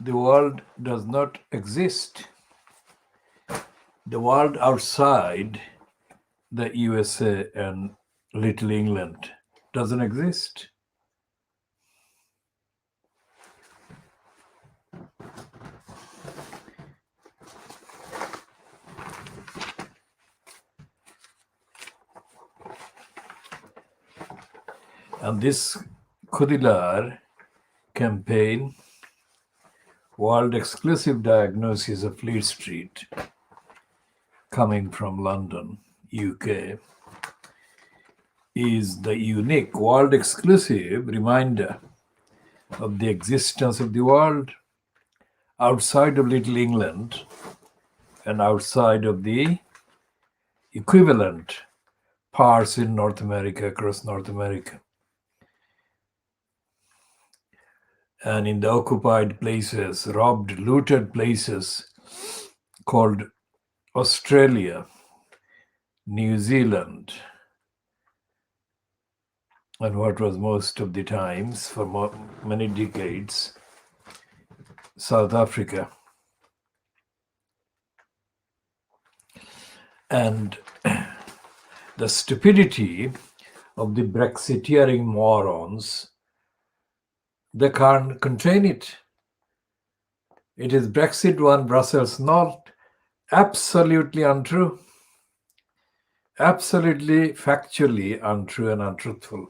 the world does not exist. The world outside the USA and Little England doesn't exist. And this Khoodeelaar campaign, world exclusive diagnosis of Fleet Street, coming from London, UK, is the unique world exclusive reminder of the existence of the world outside of Little England and outside of the equivalent parts in North America, across North America. And in the occupied places, robbed, looted places called Australia, New Zealand, and what was most of the times, for many decades, South Africa. And the stupidity of the Brexiteering morons, they can't contain it. It is Brexit one, Brussels not. Absolutely untrue. Absolutely factually untrue and untruthful.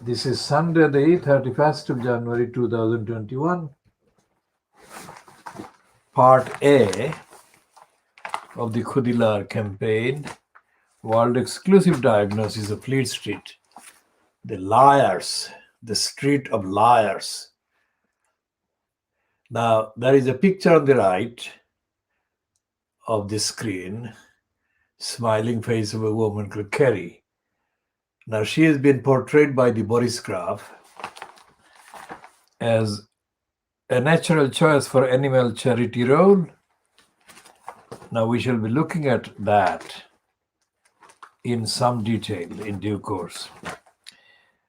This is Sunday, the 31st of January 2021. Part A of the Khoodeelaar campaign, world exclusive diagnosis of Fleet Street. The liars, the street of liars. Now, there is a picture on the right of the screen, smiling face of a woman called Kerry. Now, she has been portrayed by the Boris Graf as a natural choice for animal charity role. Now, we shall be looking at that in some detail in due course.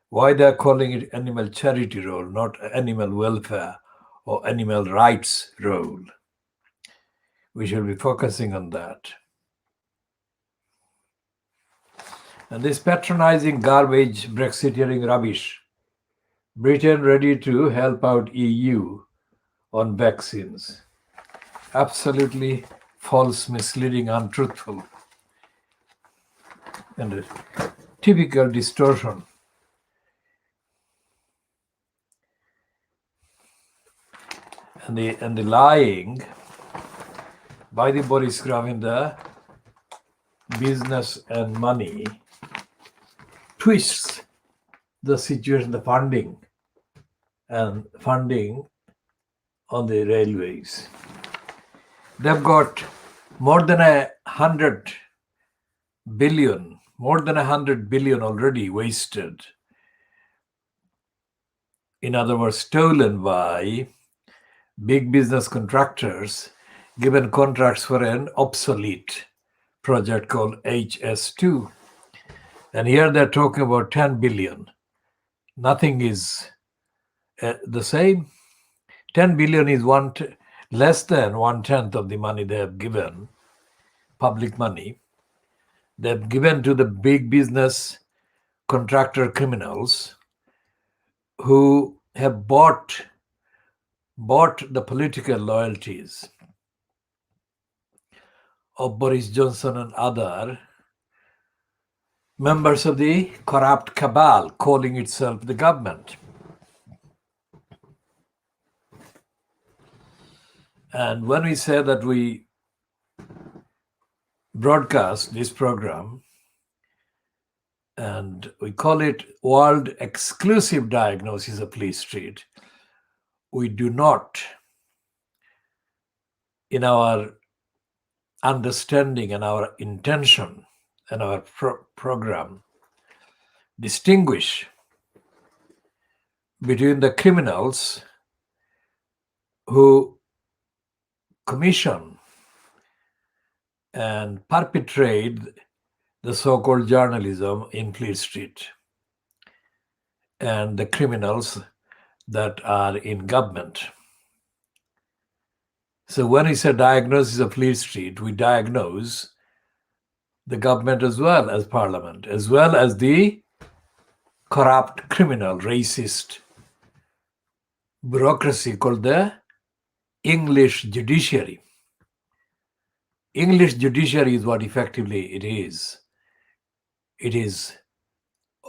Why they're calling it animal charity role, not animal welfare or animal rights role. We shall be focusing on that. And this patronizing garbage, Brexiteering rubbish, Britain ready to help out EU on vaccines. Absolutely false, misleading, untruthful, and a typical distortion. And the lying by the Boris Graf in the business and money twists the situation, the funding on the railways. They've got more than 100 billion already wasted. In other words, stolen by big business contractors, given contracts for an obsolete project called HS2. And here they're talking about 10 billion. Nothing is the same. 10 billion is less than 1/10 of the money they have given, public money. They've given to the big business contractor criminals who have bought the political loyalties of Boris Johnson and other members of the corrupt cabal calling itself the government. And when we say that we broadcast this program and we call it World Exclusive Diagnosis of Fleet Street, we do not, in our understanding and our intention and our program, distinguish between the criminals who commission and perpetrate the so-called journalism in Fleet Street and the criminals that are in government. So when we say diagnosis of Fleet Street, we diagnose the government as well as Parliament, as well as the corrupt, criminal, racist bureaucracy called the English judiciary. English judiciary is what effectively it is. It is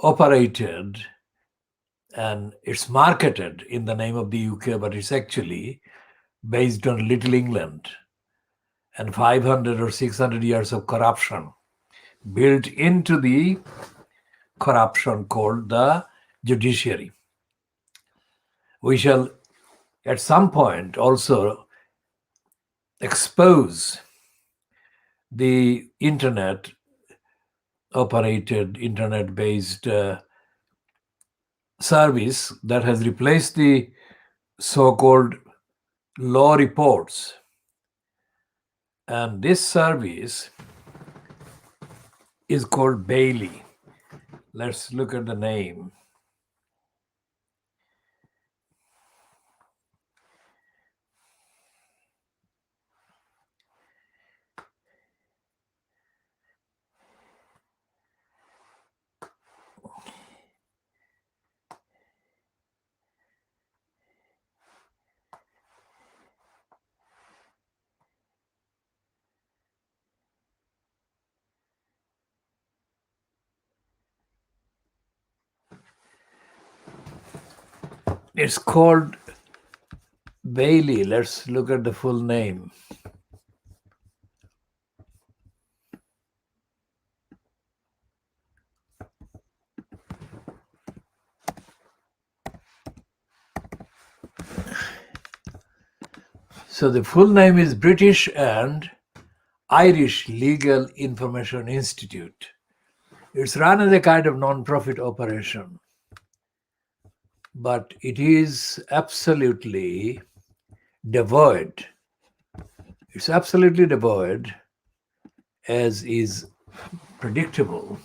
operated and it's marketed in the name of the UK, but it's actually based on Little England and 500 or 600 years of corruption built into the corruption called the judiciary. We shall at some point also expose the internet-operated, internet-based service that has replaced the so-called law reports. And this service is called Bailey. Let's look at the name. It's called Bailey. Let's look at the full name. So the full name is British and Irish Legal Information Institute. It's run as a kind of non-profit operation, but it is absolutely devoid. It's absolutely devoid, as is predictable,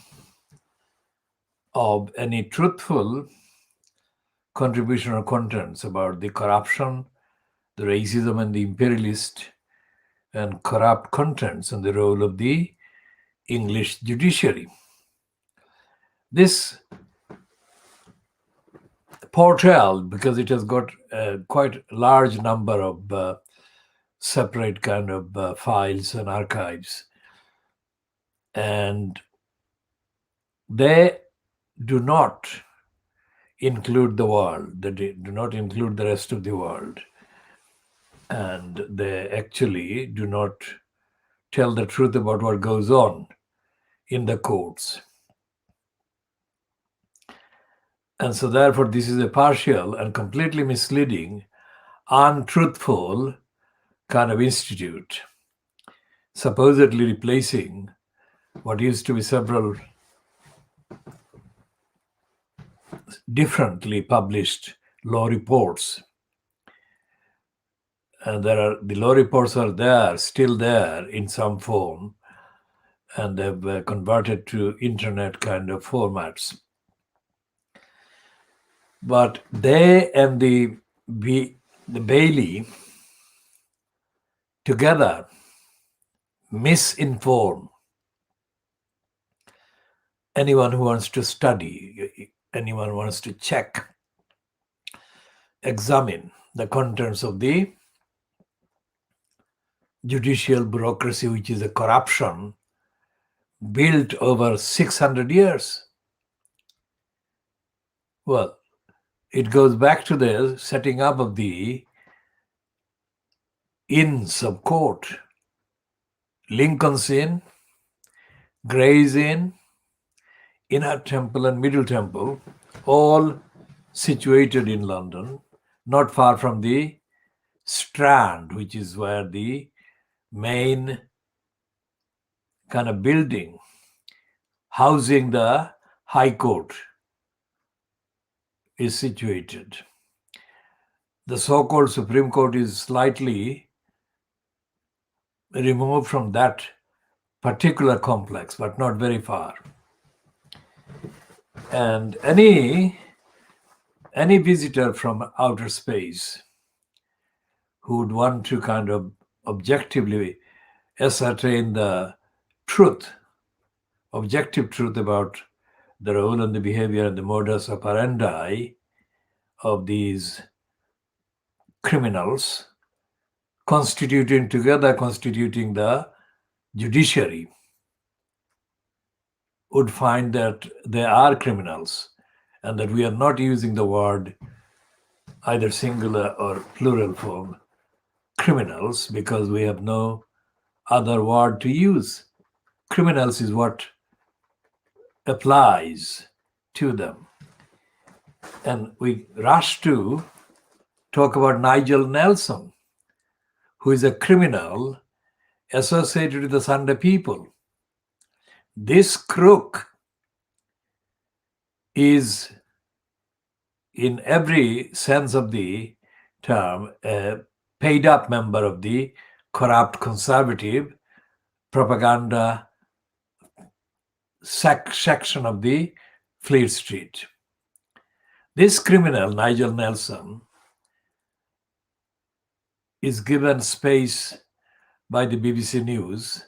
of any truthful contribution or contents about the corruption, the racism and the imperialist and corrupt contents and the role of the English judiciary. This portal, because it has got a quite large number of separate kind of files and archives, and they do not include the world, they do not include the rest of the world, and they actually do not tell the truth about what goes on in the courts. And so therefore this is a partial and completely misleading, untruthful kind of institute, supposedly replacing what used to be several differently published law reports. And the law reports are there, still there in some form, and they've converted to internet kind of formats. But they and the Bailey together misinform anyone who wants to study, anyone who wants to check, examine the contents of the judicial bureaucracy, which is a corruption built over 600 years. Well, it goes back to the setting up of the Inns of Court, Lincoln's Inn, Gray's Inn, Inner Temple and Middle Temple, all situated in London, not far from the Strand, which is where the main kind of building housing the High Court is situated. The so-called Supreme Court is slightly removed from that particular complex, but not very far. And any any visitor from outer space who would want to kind of objectively ascertain the truth, objective truth about the role and the behavior and the modus operandi of these criminals constituting the judiciary, would find that they are criminals and that we are not using the word either singular or plural form criminals because we have no other word to use. Criminals is what applies to them. And we rush to talk about Nigel Nelson, who is a criminal associated with the Sunday people. This crook is, in every sense of the term, a paid up member of the corrupt conservative propaganda section of the Fleet Street. This criminal, Nigel Nelson, is given space by the BBC News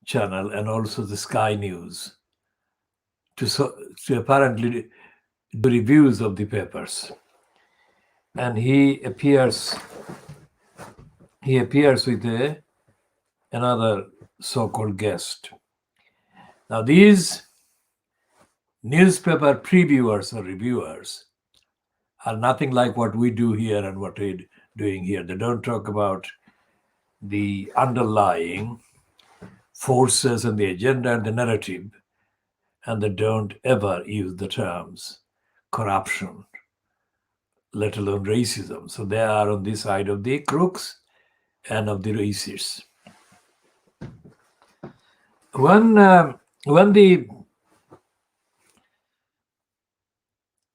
channel and also the Sky News to apparently do reviews of the papers. And he appears with another so-called guest. Now, these newspaper previewers or reviewers are nothing like what we do here and what we're doing here. They don't talk about the underlying forces and the agenda and the narrative, and they don't ever use the terms corruption, let alone racism. So they are on this side of the crooks and of the racists. When the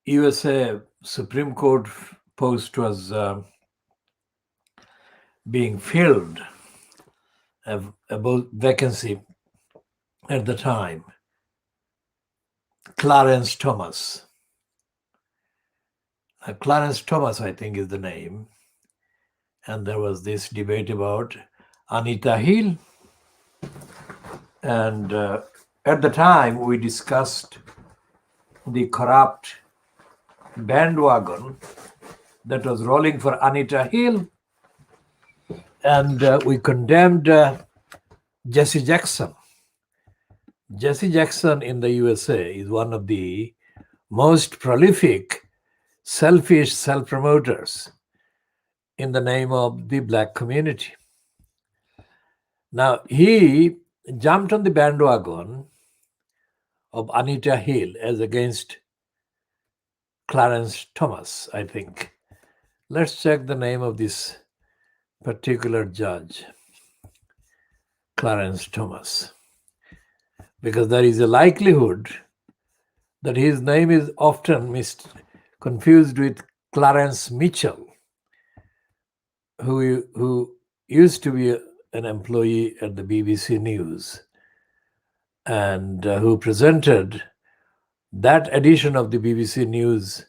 USA Supreme Court post was being filled, about vacancy at the time, Clarence Thomas, I think is the name, and there was this debate about Anita Hill, and at the time we discussed the corrupt bandwagon that was rolling for Anita Hill, and we condemned Jesse Jackson. Jesse Jackson in the USA is one of the most prolific, selfish self-promoters in the name of the Black community. Now, he jumped on the bandwagon of Anita Hill as against Clarence Thomas, I think. Let's check the name of this particular judge, Clarence Thomas, because there is a likelihood that his name is often confused with Clarence Mitchell, who used to be an employee at the BBC News and who presented that edition of the BBC News,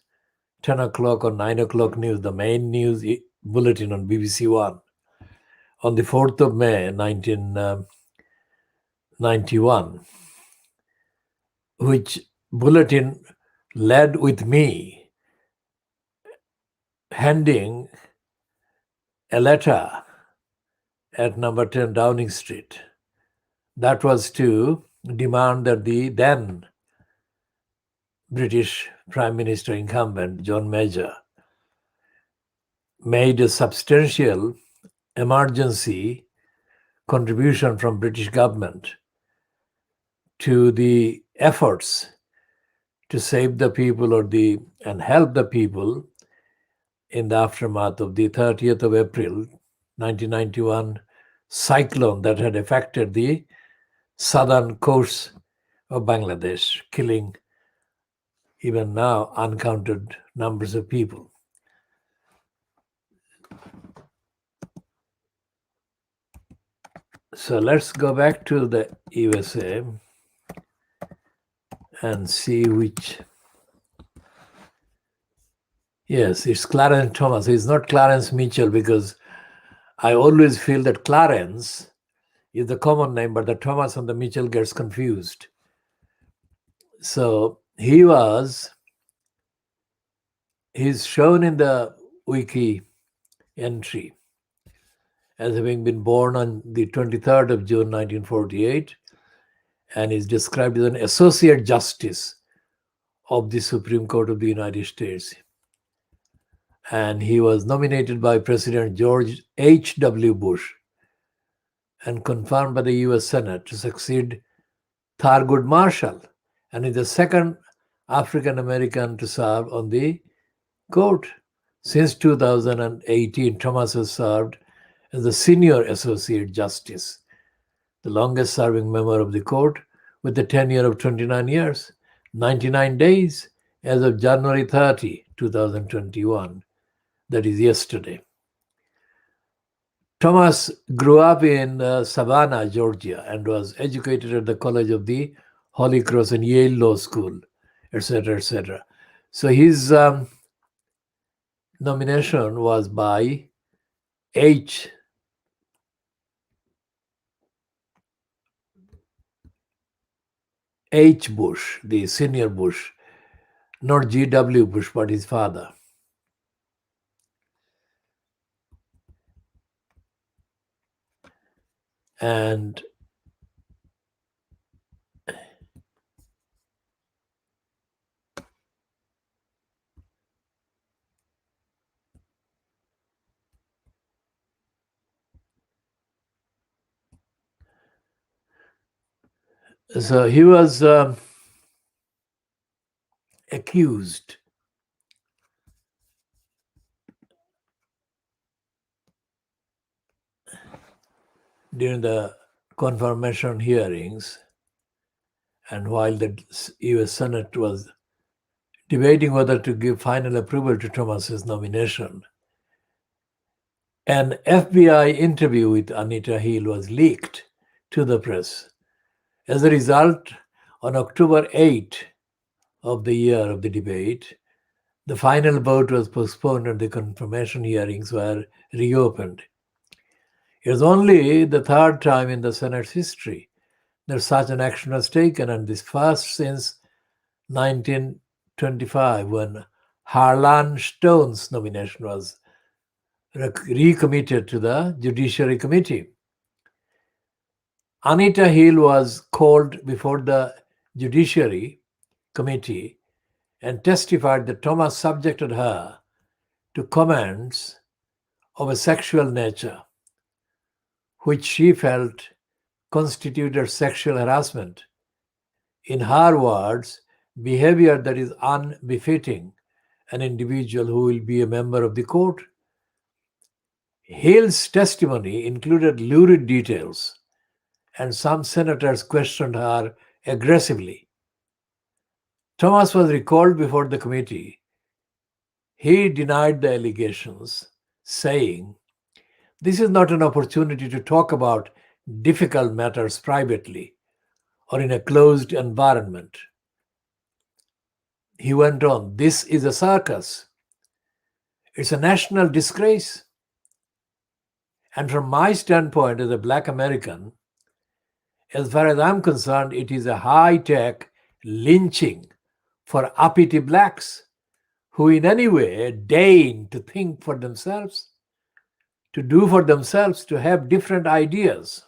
10 o'clock or 9 o'clock news, the main news bulletin on BBC One, on the 4th of May, 1991, which bulletin led with me handing a letter at number 10 Downing Street. That was to demand that the then British Prime Minister incumbent, John Major, made a substantial emergency contribution from British government to the efforts to save the people and help the people in the aftermath of the 30th of April 1991 cyclone that had affected the southern coast of Bangladesh, killing even now uncounted numbers of people. So let's go back to the USA and see which Yes, it's Clarence Thomas. It's not Clarence Mitchell because I always feel that Clarence is the common name, but the Thomas and the Mitchell gets confused. So he's shown in the wiki entry as having been born on the 23rd of June 1948 and is described as an associate justice of the Supreme Court of the United States. And he was nominated by President George H.W. Bush and confirmed by the US Senate to succeed Thurgood Marshall, and is the second African American to serve on the court. Since 2018, Thomas has served as the senior associate justice, the longest serving member of the court, with a tenure of 29 years, 99 days, as of January 30, 2021. That is yesterday. Thomas grew up in Savannah, Georgia, and was educated at the College of the Holy Cross and Yale Law School, etc., etc. So his nomination was by H. Bush, the senior Bush, not G.W. Bush, but his father. And so he was accused during the confirmation hearings, and while the US Senate was debating whether to give final approval to Thomas's nomination, an FBI interview with Anita Hill was leaked to the press. As a result, on October 8 of the year of the debate, the final vote was postponed and the confirmation hearings were reopened. It was only the third time in the Senate's history that such an action was taken, and this first since 1925, when Harlan Stone's nomination was recommitted to the Judiciary Committee. Anita Hill was called before the Judiciary Committee and testified that Thomas subjected her to comments of a sexual nature, which she felt constituted sexual harassment. In her words, behavior that is unbefitting an individual who will be a member of the court. Hill's testimony included lurid details, and some senators questioned her aggressively. Thomas was recalled before the committee. He denied the allegations, saying, "This is not an opportunity to talk about difficult matters privately or in a closed environment." He went on, "This is a circus. It's a national disgrace. And from my standpoint as a Black American, as far as I'm concerned, it is a high-tech lynching for uppity blacks who in any way deign to think for themselves, to do for themselves, to have different ideas."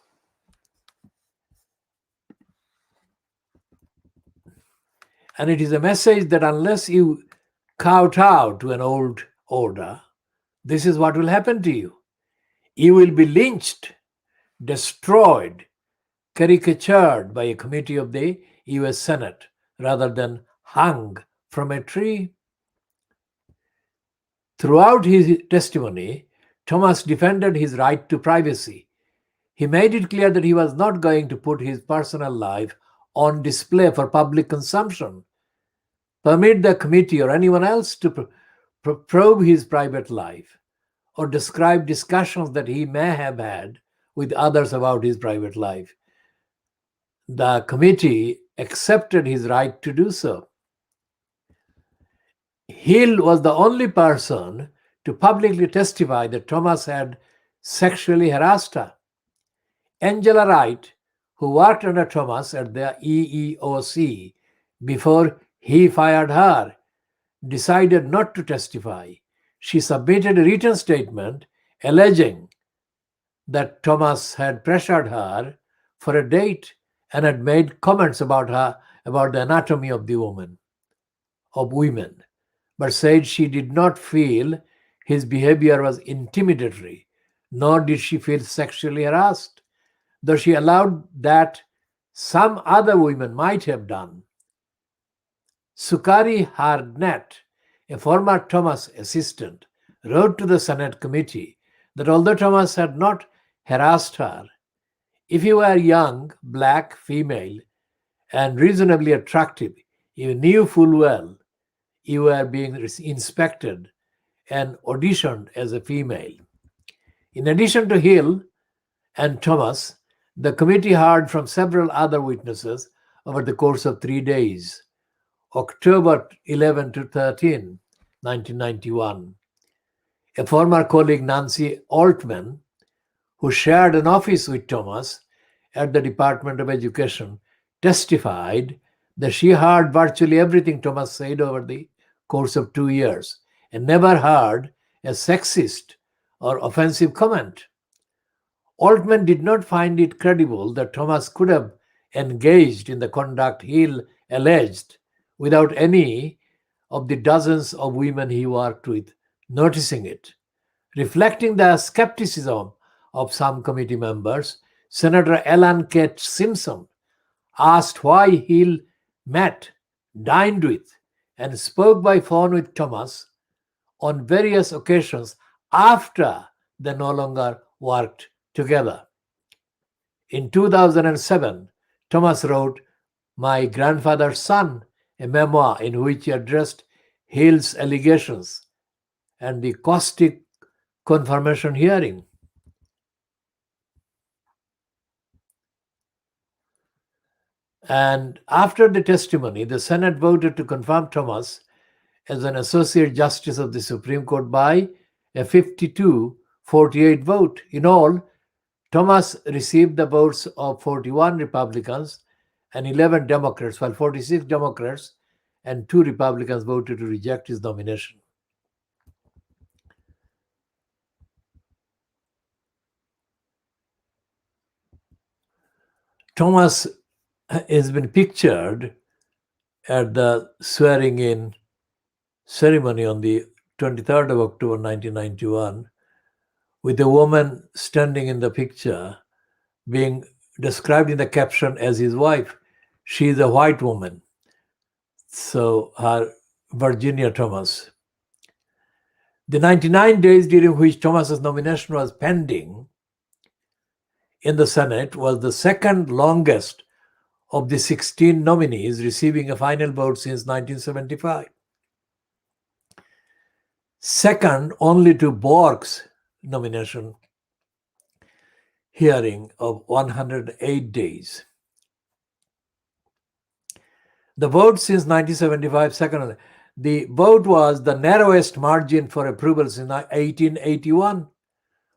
And it is a message that unless you kowtow to an old order, this is what will happen to you. You will be lynched, destroyed, caricatured by a committee of the US Senate rather than hung from a tree. Throughout his testimony, Thomas defended his right to privacy. He made it clear that he was not going to put his personal life on display for public consumption, permit the committee or anyone else to probe his private life, or describe discussions that he may have had with others about his private life. The committee accepted his right to do so. Hill was the only person to publicly testify that Thomas had sexually harassed her. Angela Wright, who worked under Thomas at the EEOC before he fired her, decided not to testify. She submitted a written statement alleging that Thomas had pressured her for a date and had made comments about the anatomy of women, but said she did not feel his behavior was intimidatory, nor did she feel sexually harassed, though she allowed that some other women might have done. Sukari Harnett, a former Thomas assistant, wrote to the Senate committee that although Thomas had not harassed her, if you were young, black, female, and reasonably attractive, you knew full well you were being inspected and auditioned as a female. In addition to Hill and Thomas, the committee heard from several other witnesses over the course of 3 days, October 11 to 13, 1991. A former colleague, Nancy Altman, who shared an office with Thomas at the Department of Education, testified that she heard virtually everything Thomas said over the course of 2 years and never heard a sexist or offensive comment. Altman did not find it credible that Thomas could have engaged in the conduct Hill alleged without any of the dozens of women he worked with noticing it. Reflecting the skepticism of some committee members, Senator Alan K. Simpson asked why Hill met, dined with, and spoke by phone with Thomas on various occasions after they no longer worked together. In 2007, Thomas wrote My Grandfather's Son, a memoir in which he addressed Hill's allegations and the caustic confirmation hearing. And after the testimony, the Senate voted to confirm Thomas as an Associate Justice of the Supreme Court by a 52-48 vote. In all, Thomas received the votes of 41 Republicans and 11 Democrats, while 46 Democrats and 2 Republicans voted to reject his nomination. Thomas has been pictured at the swearing-in ceremony on the 23rd of October 1991 with a woman standing in the picture being described in the caption as his wife. She is a white woman. So her Virginia Thomas. The 99 days during which Thomas's nomination was pending in the Senate was the second longest of the 16 nominees receiving a final vote since 1975. Second only to Bork's nomination hearing of 108 days. The vote since 1975, second, the vote was the narrowest margin for approval since 1881,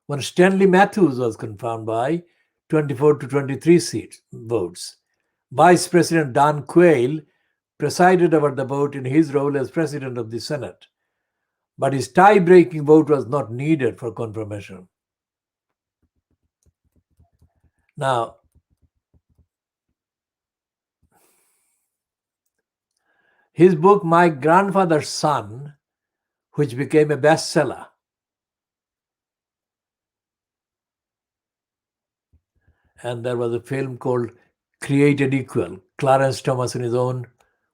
when Stanley Matthews was confirmed by 24 to 23 votes. Vice President Don Quayle presided over the vote in his role as President of the Senate, but his tie-breaking vote was not needed for confirmation. Now, his book, My Grandfather's Son, which became a bestseller, and there was a film called Created Equal, Clarence Thomas in his own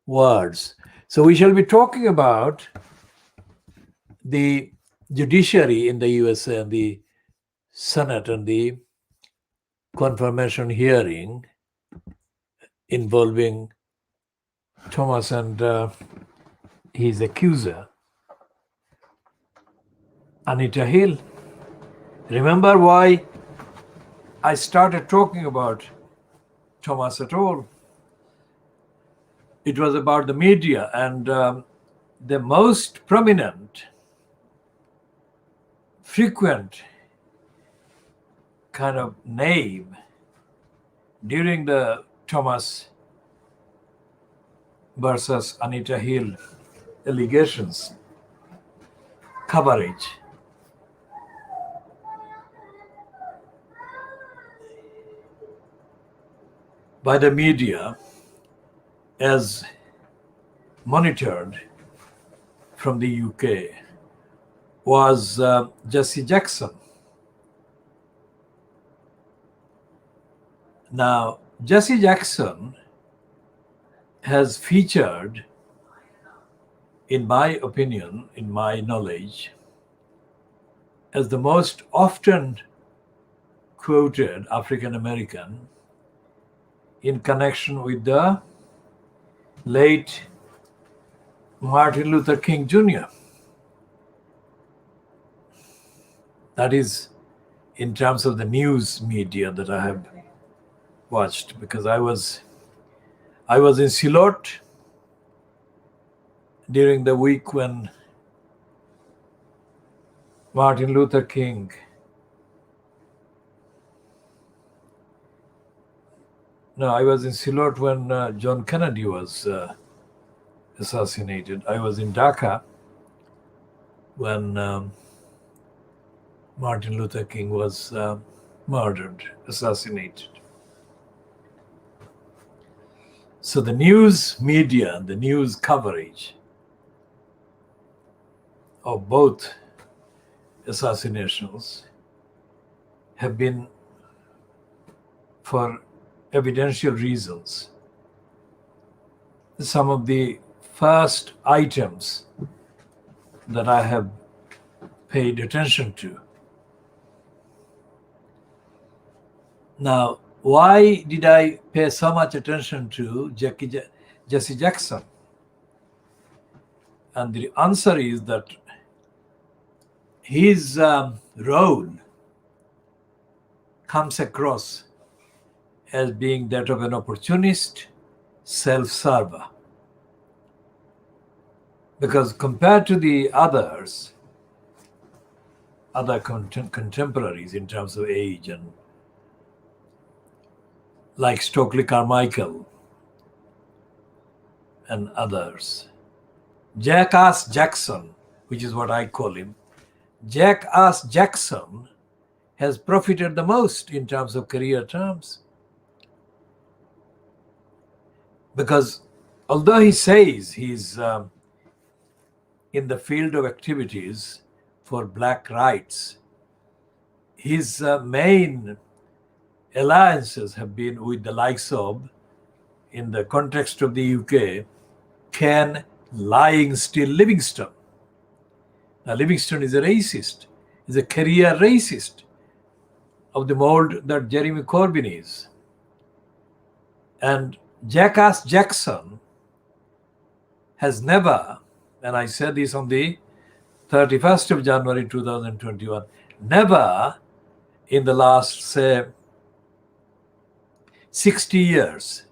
words. So we shall be talking about the judiciary in the USA and the Senate and the confirmation hearing involving Thomas and his accuser, Anita Hill. Remember why I started talking about Thomas at all? It was about the media and the most prominent, frequent kind of name during the Thomas versus Anita Hill allegations coverage by the media as monitored from the UK was Jesse Jackson. Now, Jesse Jackson has featured, in my opinion, in my knowledge, as the most often quoted African American in connection with the late Martin Luther King Jr. That is in terms of the news media that I have watched, because I was in Silot during the week when Martin Luther King I was in Silot when John Kennedy was assassinated. I was in Dhaka when Martin Luther King was murdered, assassinated. So the news media, the news coverage of both assassinations have been, for evidential reasons, some of the first items that I have paid attention to. Now, why did I pay so much attention to Jesse Jackson? And the answer is that his role comes across as being that of an opportunist, self-server. Because compared to the others, other contemporaries in terms of age, and like Stokely Carmichael and others, Jackass Jackson, which is what I call him, Jackass Jackson has profited the most in terms of career terms. Because although he says he's in the field of activities for Black rights, his main alliances have been with the likes of, in the context of the UK, Ken Lying Still Livingstone. Now, Livingstone is a racist. He's a career racist of the mold that Jeremy Corbyn is. And Jackass Jackson has never, and I said this on the 31st of January 2021, never in the last, say, 60 years,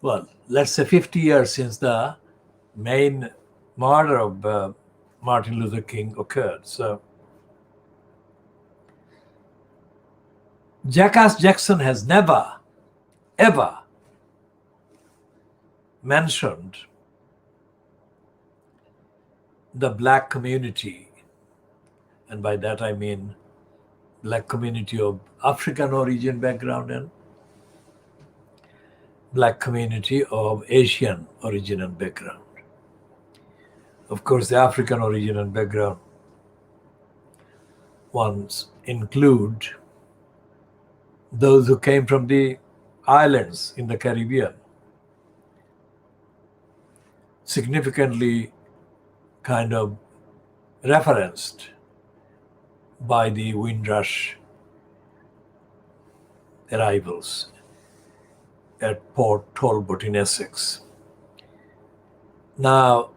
well, let's say 50 years since the main murder of Martin Luther King occurred. So Jackass Jackson has never, ever mentioned the Black community, and by that I mean Black community of African origin background and Black community of Asian origin and background. Of course, the African origin and background ones include those who came from the islands in the Caribbean, significantly kind of referenced by the Windrush arrivals at Port Talbot in Essex. Now,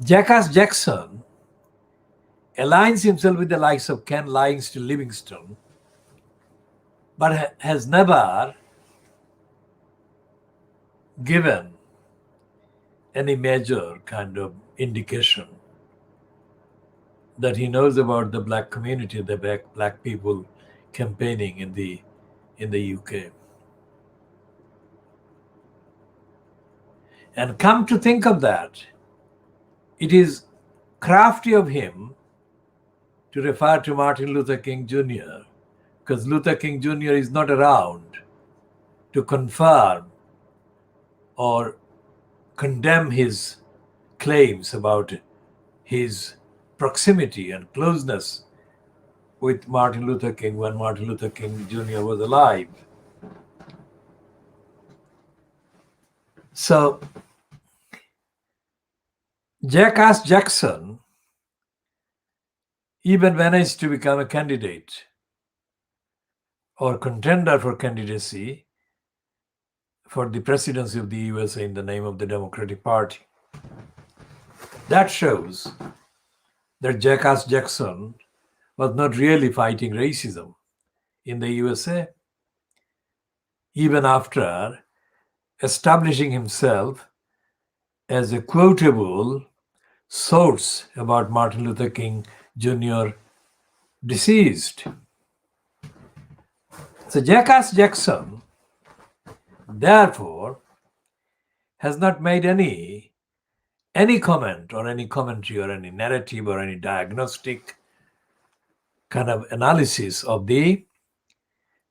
Jackass Jackson aligns himself with the likes of Ken Lying Still Livingstone, but has never given any major kind of indication that he knows about the black community, the black people campaigning in the UK. And come to think of that, it is crafty of him to refer to Martin Luther King Jr., because Luther King Jr. is not around to confirm or condemn his claims about his proximity and closeness with Martin Luther King when Martin Luther King Jr. was alive. So, Jackass Jackson even managed to become a candidate or contender for candidacy for the presidency of the USA in the name of the Democratic Party. That shows that Jackass Jackson was not really fighting racism in the USA, even after establishing himself as a quotable source about Martin Luther King Jr. deceased. So Jackass Jackson, therefore, has not made any comment or any commentary or any narrative or any diagnostic kind of analysis of the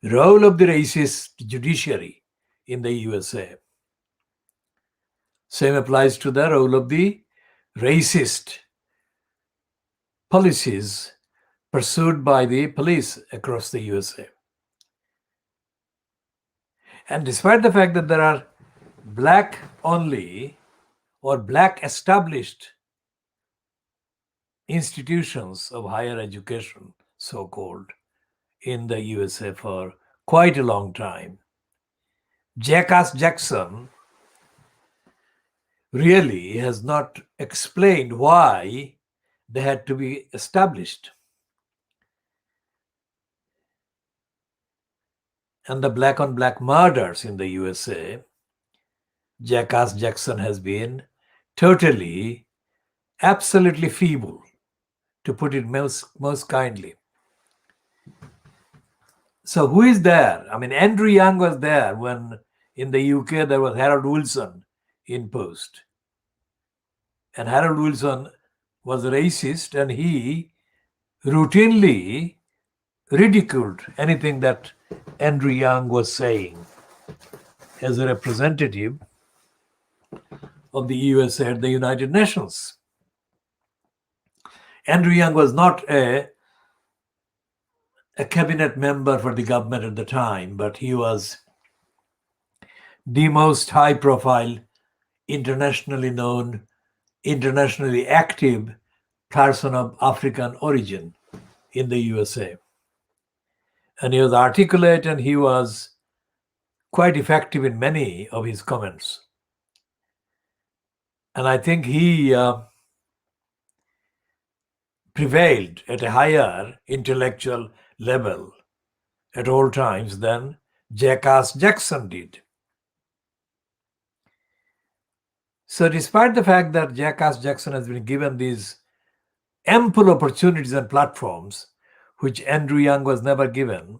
role of the racist judiciary in the USA. Same applies to the role of the racist policies pursued by the police across the USA. And despite the fact that there are black only or black established institutions of higher education, so-called, in the USA for quite a long time, Jackass Jackson really has not explained why they had to be established. And the black on black murders in the USA, Jackass Jackson has been totally, absolutely feeble, to put it most kindly. So who is there? I mean, Andrew Young was there when in the UK there was Harold Wilson in post. And Harold Wilson was a racist, and he routinely ridiculed anything that Andrew Young was saying as a representative of the USA at the United Nations. Andrew Young was not a cabinet member for the government at the time, but he was the most high-profile, internationally known, internationally active person of African origin in the USA. And he was articulate, and he was quite effective in many of his comments. And I think he prevailed at a higher intellectual level at all times than Jackass Jackson did. So despite the fact that Jackass Jackson has been given these ample opportunities and platforms, which Andrew Young was never given,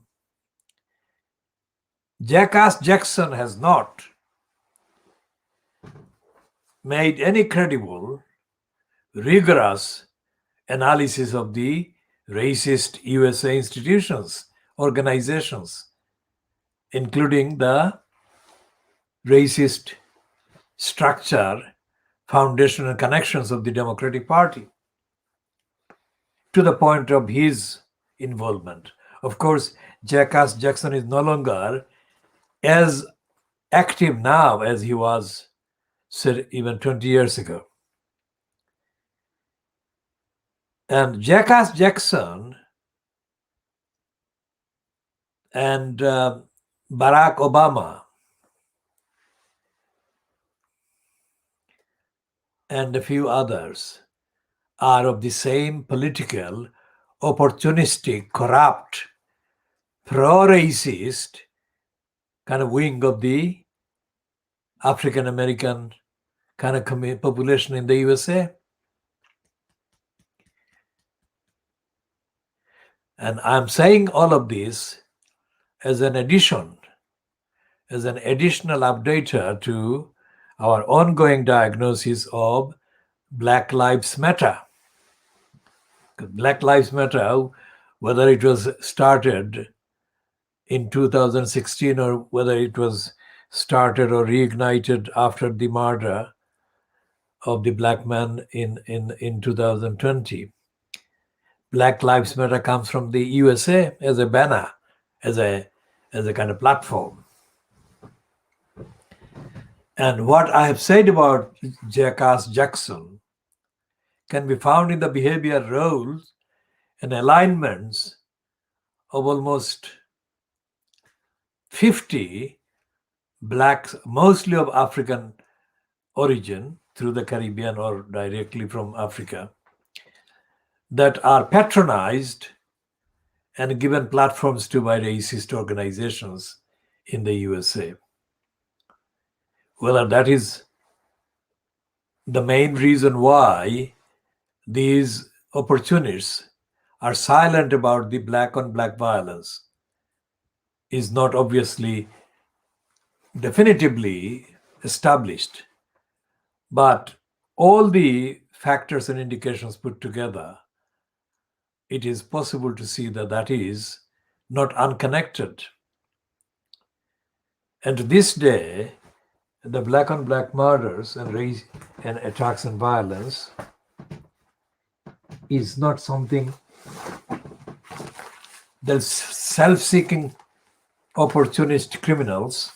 Jackass Jackson has not made any credible, rigorous analysis of the racist USA institutions, organizations, including the racist structure, foundation, and connections of the Democratic Party, to the point of his involvement. Of course, Jackass Jackson is no longer as active now as he was, say, even 20 years ago. And Jackass Jackson and Barack Obama and a few others are of the same political, opportunistic, corrupt, pro-racist kind of wing of the African American kind of population in the USA. And I'm saying all of this as an addition, as an additional updater to our ongoing diagnosis of Black Lives Matter. Black Lives Matter, whether it was started in 2016 or whether it was started or reignited after the murder of the black man in 2020. Black Lives Matter comes from the USA as a banner, as a kind of platform. And what I have said about Jackass Jackson can be found in the behavior roles and alignments of almost 50 blacks, mostly of African origin through the Caribbean or directly from Africa, that are patronized and given platforms to by racist organizations in the USA. Whether that is the main reason why these opportunists are silent about the black on black violence is not obviously definitively established. But all the factors and indications put together, it is possible to see that that is not unconnected. And to this day, the black on black murders and race and attacks and violence is not something that self-seeking opportunist criminals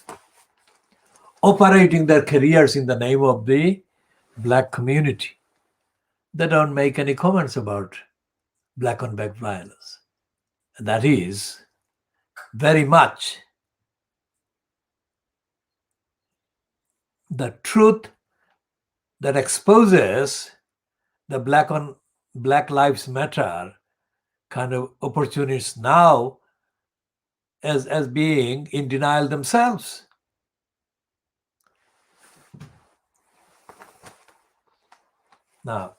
operating their careers in the name of the black community. They don't make any comments about black on black violence. And that is very much the truth that exposes the black on Black Lives Matter kind of opportunists now as being in denial themselves. Now,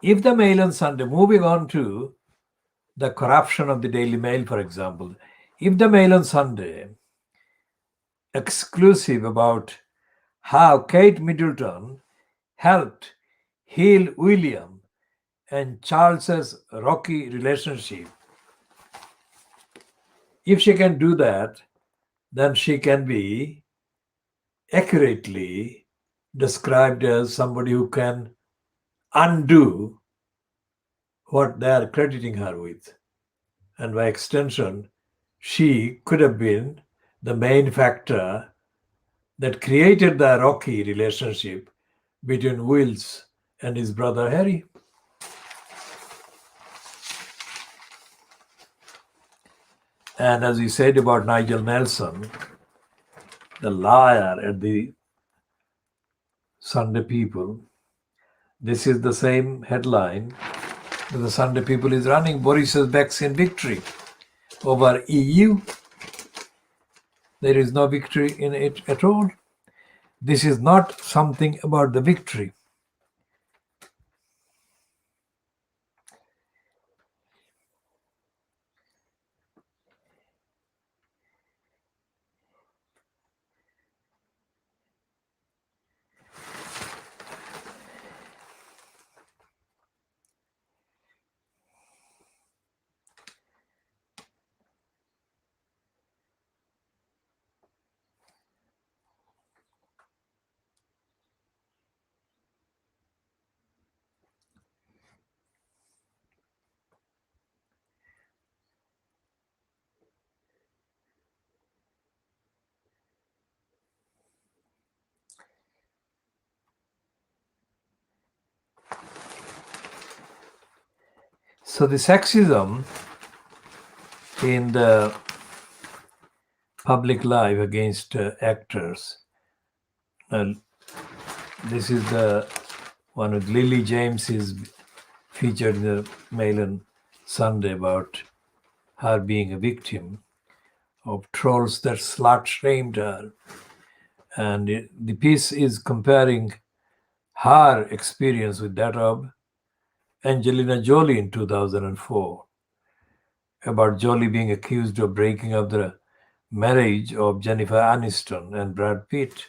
if the Mail on Sunday, moving on to the corruption of the Daily Mail, for example, if the Mail on Sunday, exclusive about how Kate Middleton helped heal William and Charles's rocky relationship, if she can do that, then she can be accurately described as somebody who can undo what they are crediting her with. And by extension, she could have been the main factor that created the rocky relationship between Wills and his brother Harry. And as we said about Nigel Nelson, the liar at the Sunday People, this is the same headline that the Sunday People is running. Boris's vaccine victory over EU. There is no victory in it at all. This is not something about the victory. So the sexism in the public life against actors. This is the one with Lily James is featured in the Mail on Sunday about her being a victim of trolls that slut shamed her. And the piece is comparing her experience with that of Angelina Jolie in 2004, about Jolie being accused of breaking up the marriage of Jennifer Aniston and Brad Pitt.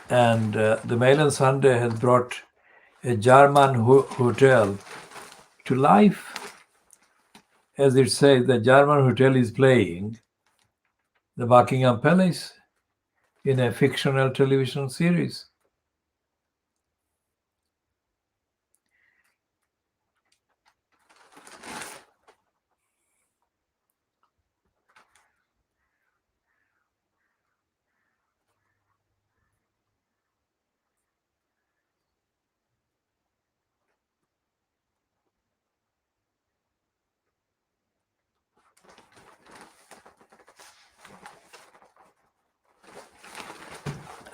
And the Mail on Sunday has brought a German hotel to life. As it says, the German hotel is playing the Buckingham Palace in a fictional television series.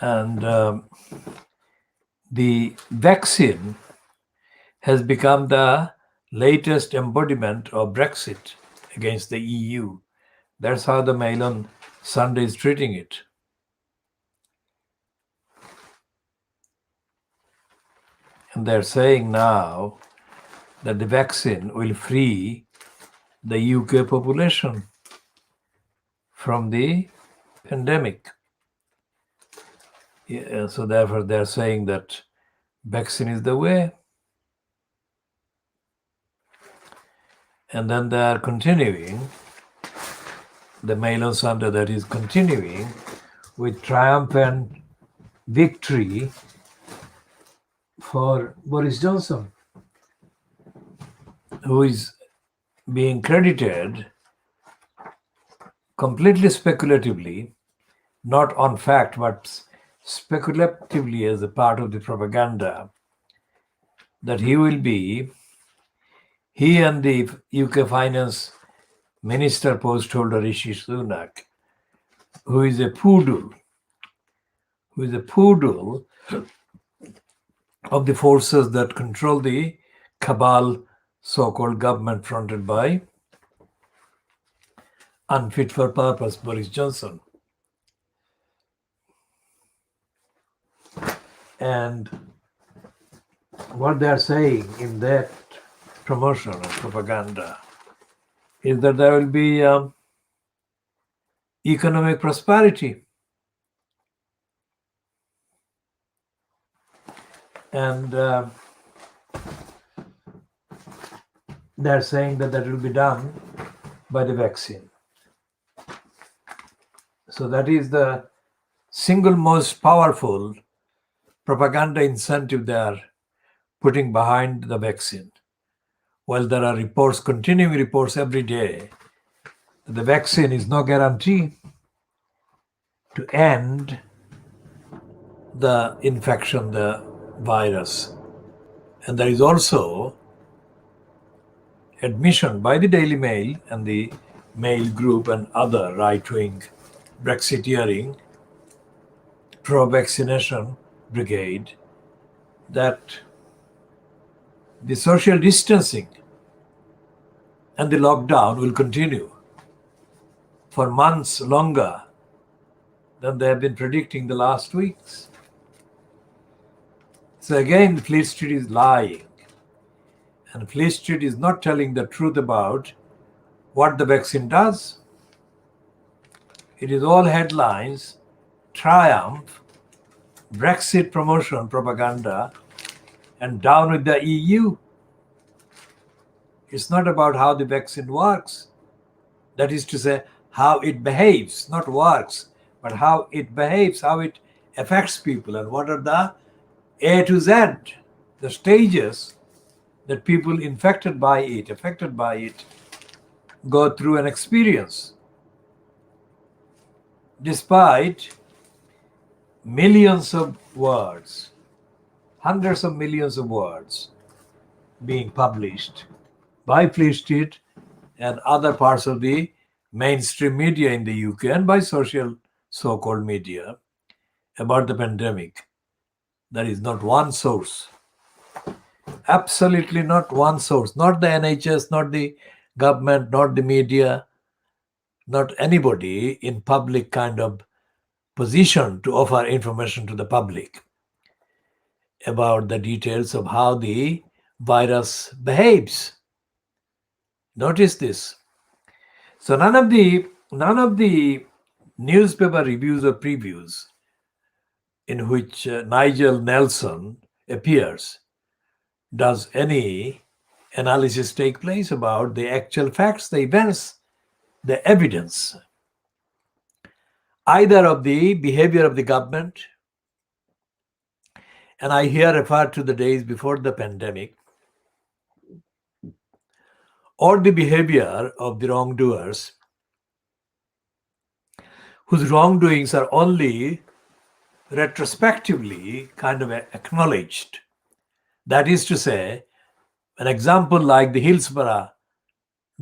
And the vaccine has become the latest embodiment of Brexit against the EU. That's how the Mail on Sunday is treating it. And they're saying now that the vaccine will free the UK population from the pandemic. Yeah, so therefore they're saying that vaccine is the way. And then they are continuing, the Mail on Sunday that is continuing with triumphant victory for Boris Johnson, who is being credited completely speculatively, not on fact, but speculatively as a part of the propaganda, that he and the UK Finance Minister post holder Rishi Sunak, who is a poodle of the forces that control the cabal so-called government fronted by unfit for purpose Boris Johnson. And what they are saying in that promotion and propaganda is that there will be economic prosperity. And they're saying that will be done by the vaccine. So that is the single most powerful propaganda incentive they are putting behind the vaccine. While there are continuing reports every day, that the vaccine is no guarantee to end the infection, the virus. And there is also admission by the Daily Mail and the Mail Group and other right-wing Brexiteering pro-vaccination brigade that the social distancing and the lockdown will continue for months longer than they have been predicting the last weeks. So again, Fleet Street is lying. And Fleet Street is not telling the truth about what the vaccine does. It is all headlines, triumph, Brexit promotion propaganda, and down with the EU. It's not about how the vaccine works. That is to say, how it behaves, not works, but how it behaves, how it affects people, and what are the A to Z, the stages that people affected by it, go through an experience. Despite millions of words, hundreds of millions of words being published by Fleet Street and other parts of the mainstream media in the UK and by social so-called media about the pandemic. There is not one source, absolutely not one source, not the NHS, not the government, not the media, not anybody in public kind of position to offer information to the public about the details of how the virus behaves. Notice this. So none of the newspaper reviews or previews in which Nigel Nelson appears does any analysis take place about the actual facts, the events, the evidence, either of the behavior of the government, and I here refer to the days before the pandemic, or the behavior of the wrongdoers whose wrongdoings are only retrospectively kind of acknowledged. That is to say, an example like the Hillsborough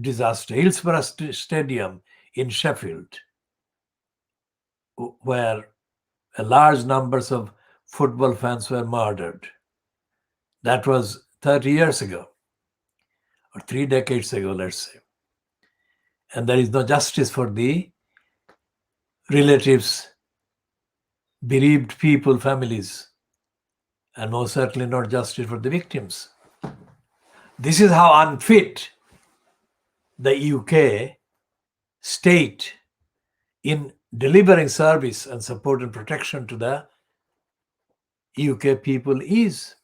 disaster, Hillsborough Stadium in Sheffield, where a large numbers of football fans were murdered. That was 30 years ago, or 3 decades ago, let's say. And there is no justice for the relatives, bereaved people, families, and most certainly not justice for the victims. This is how unfit the UK state in delivering service and support and protection to the UK people is.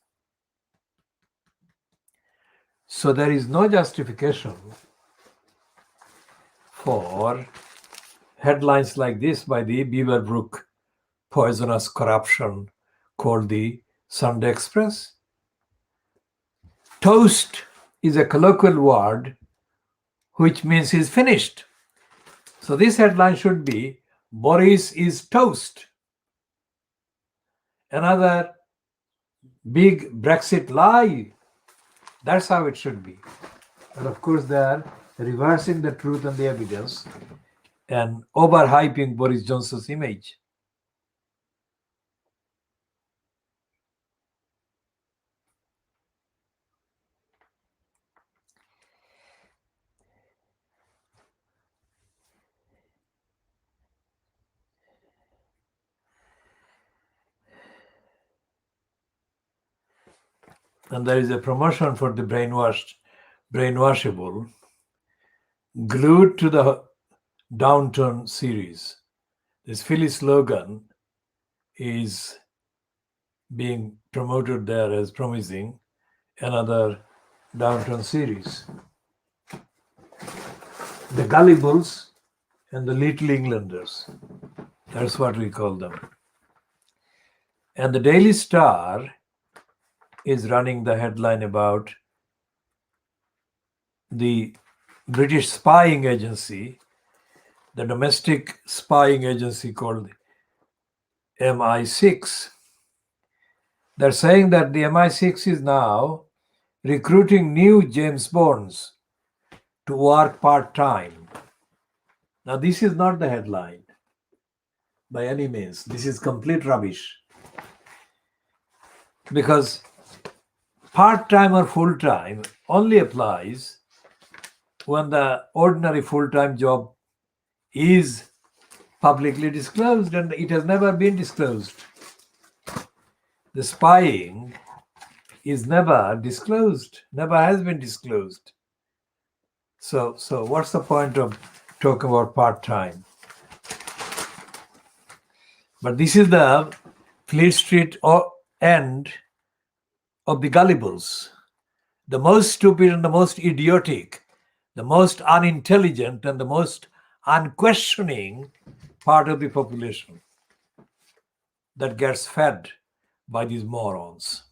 So there is no justification for headlines like this by the Beaverbrook poisonous corruption called the Sunday Express. Toast is a colloquial word which means he's finished. So this headline should be Boris is toast. Another big Brexit lie. That's how it should be. And of course, they are reversing the truth and the evidence and overhyping Boris Johnson's image. And there is a promotion for the brainwashable, glued to the Downton series. This Phyllis Logan is being promoted there as promising another Downton series. The Gullibles and the Little Englanders. That's what we call them. And the Daily Star is running the headline about the British spying agency, the domestic spying agency called MI6. They're saying that the MI6 is now recruiting new James Bonds to work part-time. Now, this is not the headline by any means. This is complete rubbish. Because part-time or full-time only applies when the ordinary full-time job is publicly disclosed, and it has never been disclosed. The spying is never disclosed, never has been disclosed. So what's the point of talking about part-time? But this is the Fleet Street end of the gullibles, the most stupid and the most idiotic, the most unintelligent and the most unquestioning part of the population that gets fed by these morons.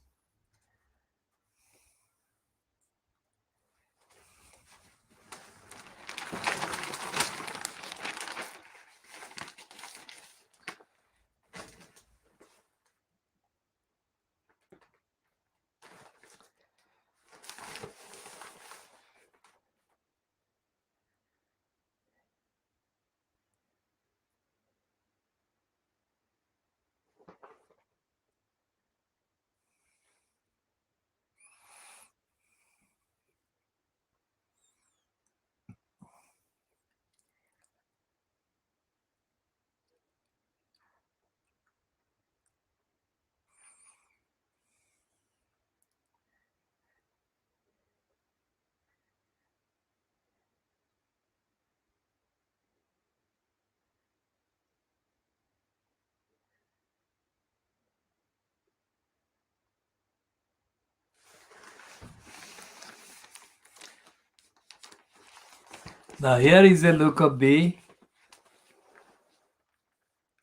Now here is a look of the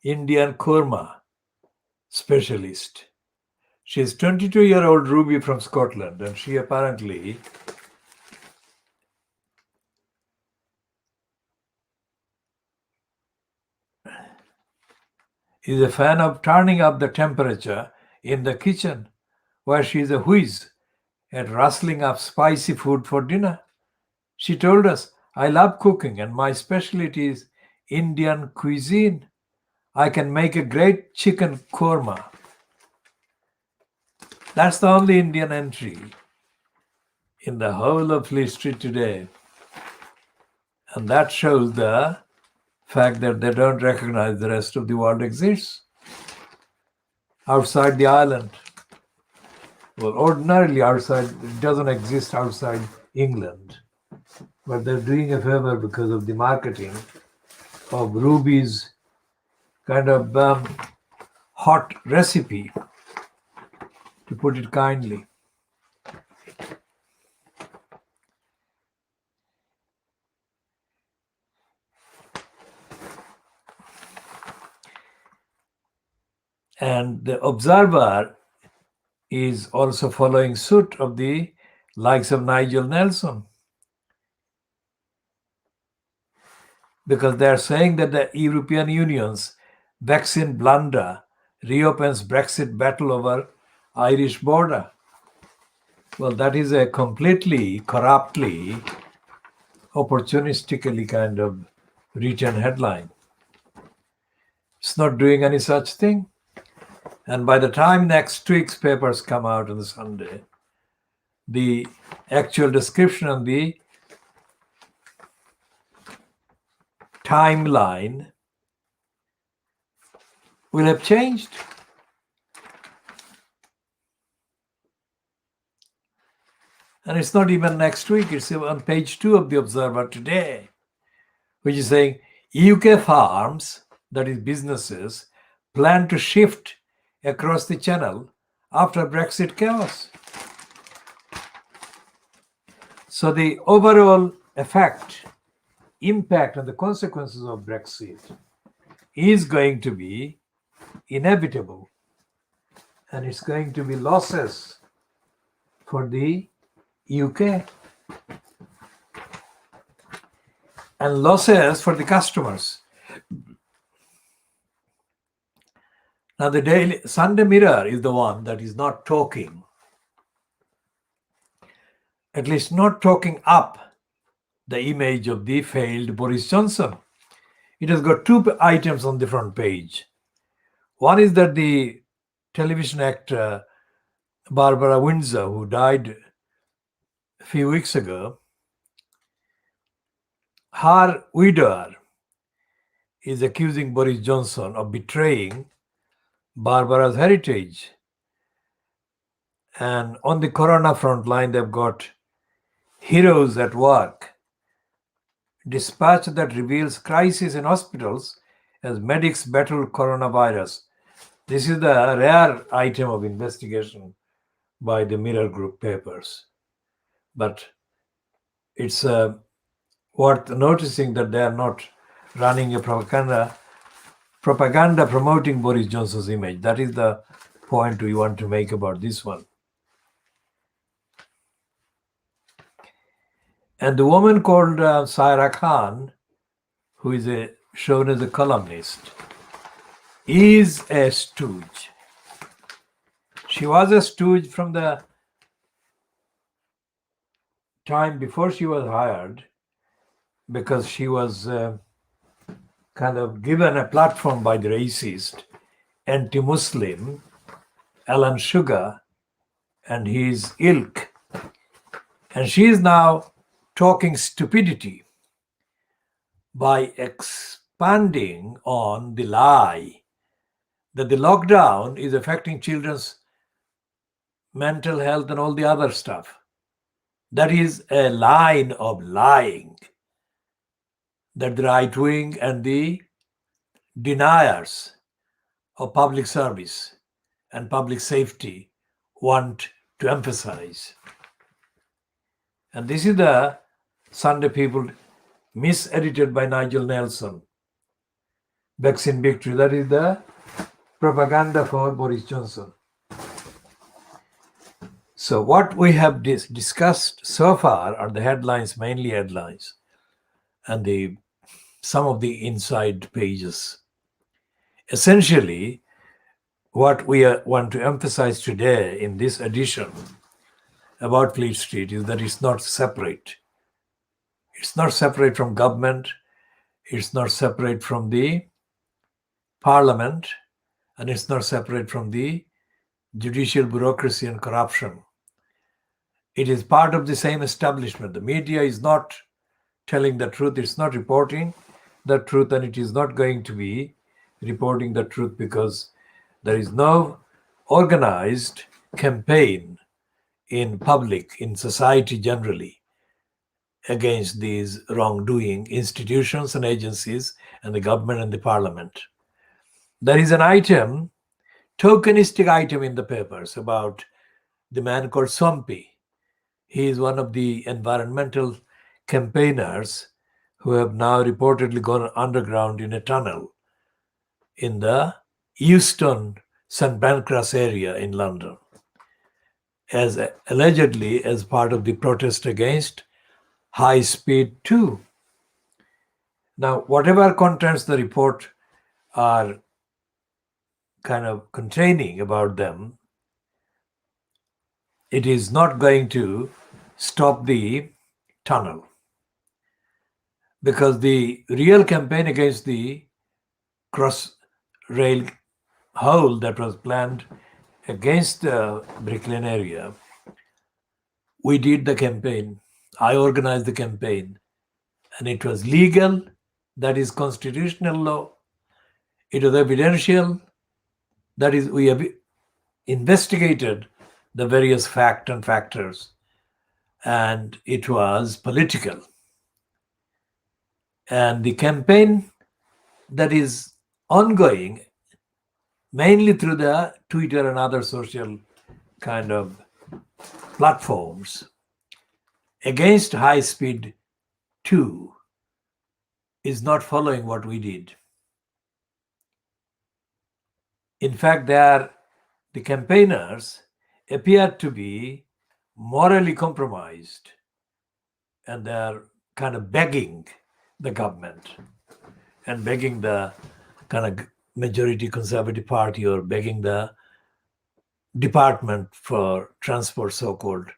Indian korma specialist. She's 22-year-old Ruby from Scotland, and she apparently is a fan of turning up the temperature in the kitchen, where she is a whiz at rustling up spicy food for dinner. She told us, I love cooking and my specialty is Indian cuisine. I can make a great chicken korma. That's the only Indian entry in the whole of history today. And that shows the fact that they don't recognize the rest of the world exists outside the island. Well, ordinarily outside, it doesn't exist outside England. But they're doing a favor because of the marketing of Ruby's kind of hot recipe, to put it kindly. And the Observer is also following suit of the likes of Nigel Nelson, because they are saying that the European Union's vaccine blunder reopens Brexit battle over Irish border. Well, that is a completely corruptly, opportunistically kind of written headline. It's not doing any such thing. And by the time next week's papers come out on the Sunday, the actual description of the timeline will have changed. And it's not even next week, it's on page 2 of the Observer today, which is saying UK farms, that is businesses, plan to shift across the channel after Brexit chaos. So the overall impact and the consequences of Brexit is going to be inevitable, and it's going to be losses for the UK and losses for the customers. Now the Daily Sunday Mirror is the one that is not talking, at least not talking up the image of the failed Boris Johnson. It has got 2 items on the front page. One is that the television actor Barbara Windsor, who died a few weeks ago, her widower is accusing Boris Johnson of betraying Barbara's heritage. And on the corona front line, they've got heroes at work. Dispatch that reveals crisis in hospitals as medics battle coronavirus. This is the rare item of investigation by the Mirror Group papers. But it's worth noticing that they are not running a propaganda promoting Boris Johnson's image. That is the point we want to make about this one. And the woman called Saira Khan, who is shown as a columnist, is a stooge. She was a stooge from the time before she was hired, because she was kind of given a platform by the racist, anti-Muslim Alan Sugar and his ilk. And she is now talking stupidity by expanding on the lie that the lockdown is affecting children's mental health and all the other stuff. That is a line of lying that the right wing and the deniers of public service and public safety want to emphasize. And this is the Sunday People misedited by Nigel Nelson. Vaccine victory, that is the propaganda for Boris Johnson. So what we have discussed so far are the headlines, mainly headlines, and some of the inside pages. Essentially, what we want to emphasize today in this edition about Fleet Street is that it's not separate. It's not separate from government. It's not separate from the parliament, and it's not separate from the judicial bureaucracy and corruption. It is part of the same establishment. The media is not telling the truth. It's not reporting the truth, and it is not going to be reporting the truth because there is no organized campaign in public, in society generally, against these wrongdoing institutions and agencies and the government and the parliament. There is an item, tokenistic item in the papers about the man called Swampy. He is one of the environmental campaigners who have now reportedly gone underground in a tunnel in the Euston St. Pancras area in London, as allegedly as part of the protest against high speed 2. Now, whatever contents the report are kind of containing about them, it is not going to stop the tunnel, because the real campaign against the cross rail hole that was planned against the Brick Lane area, we did the campaign. I organized the campaign, and it was legal. That is constitutional law. It was evidential. That is, we have investigated the various facts and factors, and it was political. And the campaign that is ongoing, mainly through the Twitter and other social kind of platforms, against high speed 2 is not following what we did. In fact, the campaigners appear to be morally compromised, and they are kind of begging the government and begging the kind of majority Conservative Party, or begging the Department for Transport, so-called.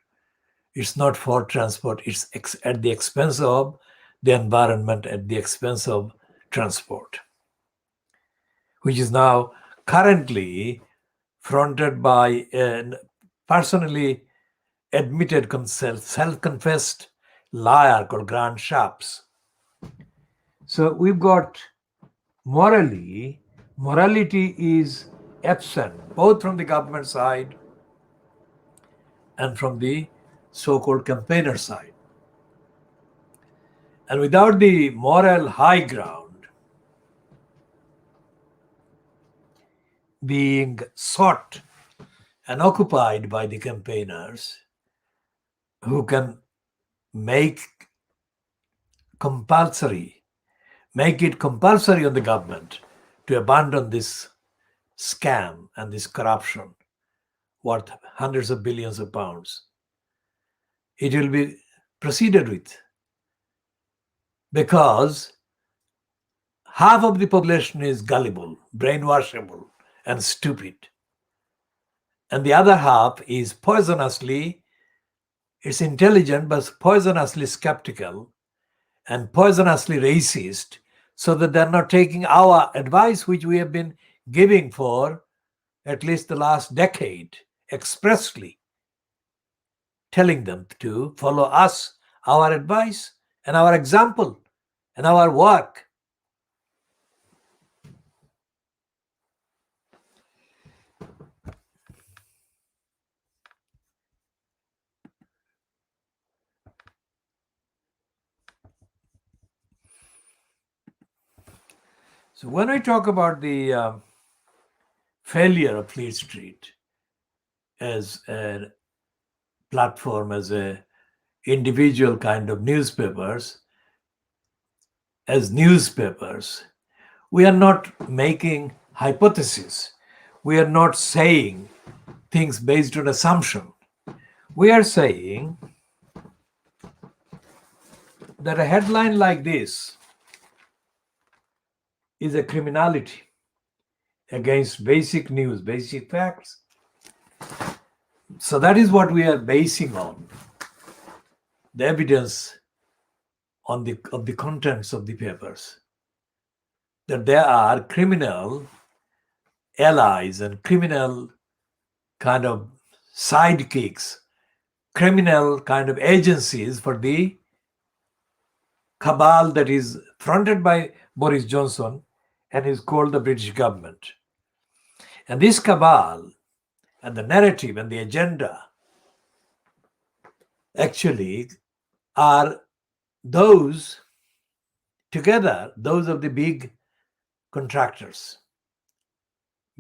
It's not for transport, it's at the expense of the environment, at the expense of transport, which is now currently fronted by a personally admitted, self-confessed liar called Grant Shapps. So we've got morality is absent, both from the government side and from the so-called campaigner side. And without the moral high ground being sought and occupied by the campaigners, who can make it compulsory on the government to abandon this scam and this corruption worth hundreds of billions of pounds, it will be proceeded with, because half of the population is gullible, brainwashable, and stupid, and the other half is it's intelligent but poisonously skeptical and poisonously racist, so that they're not taking our advice, which we have been giving for at least the last decade, expressly telling them to follow us, our advice, and our example, and our work. So when I talk about the failure of Fleet Street as a platform, as a individual kind of newspapers, as newspapers, we are not making hypotheses. We are not saying things based on assumption. We are saying that a headline like this is a criminality against basic news, basic facts. So that is what we are basing on, the evidence of the contents of the papers, that there are criminal allies and criminal kind of sidekicks, criminal kind of agencies for the cabal that is fronted by Boris Johnson and is called the British government. And this cabal and the narrative and the agenda actually are those of the big contractors.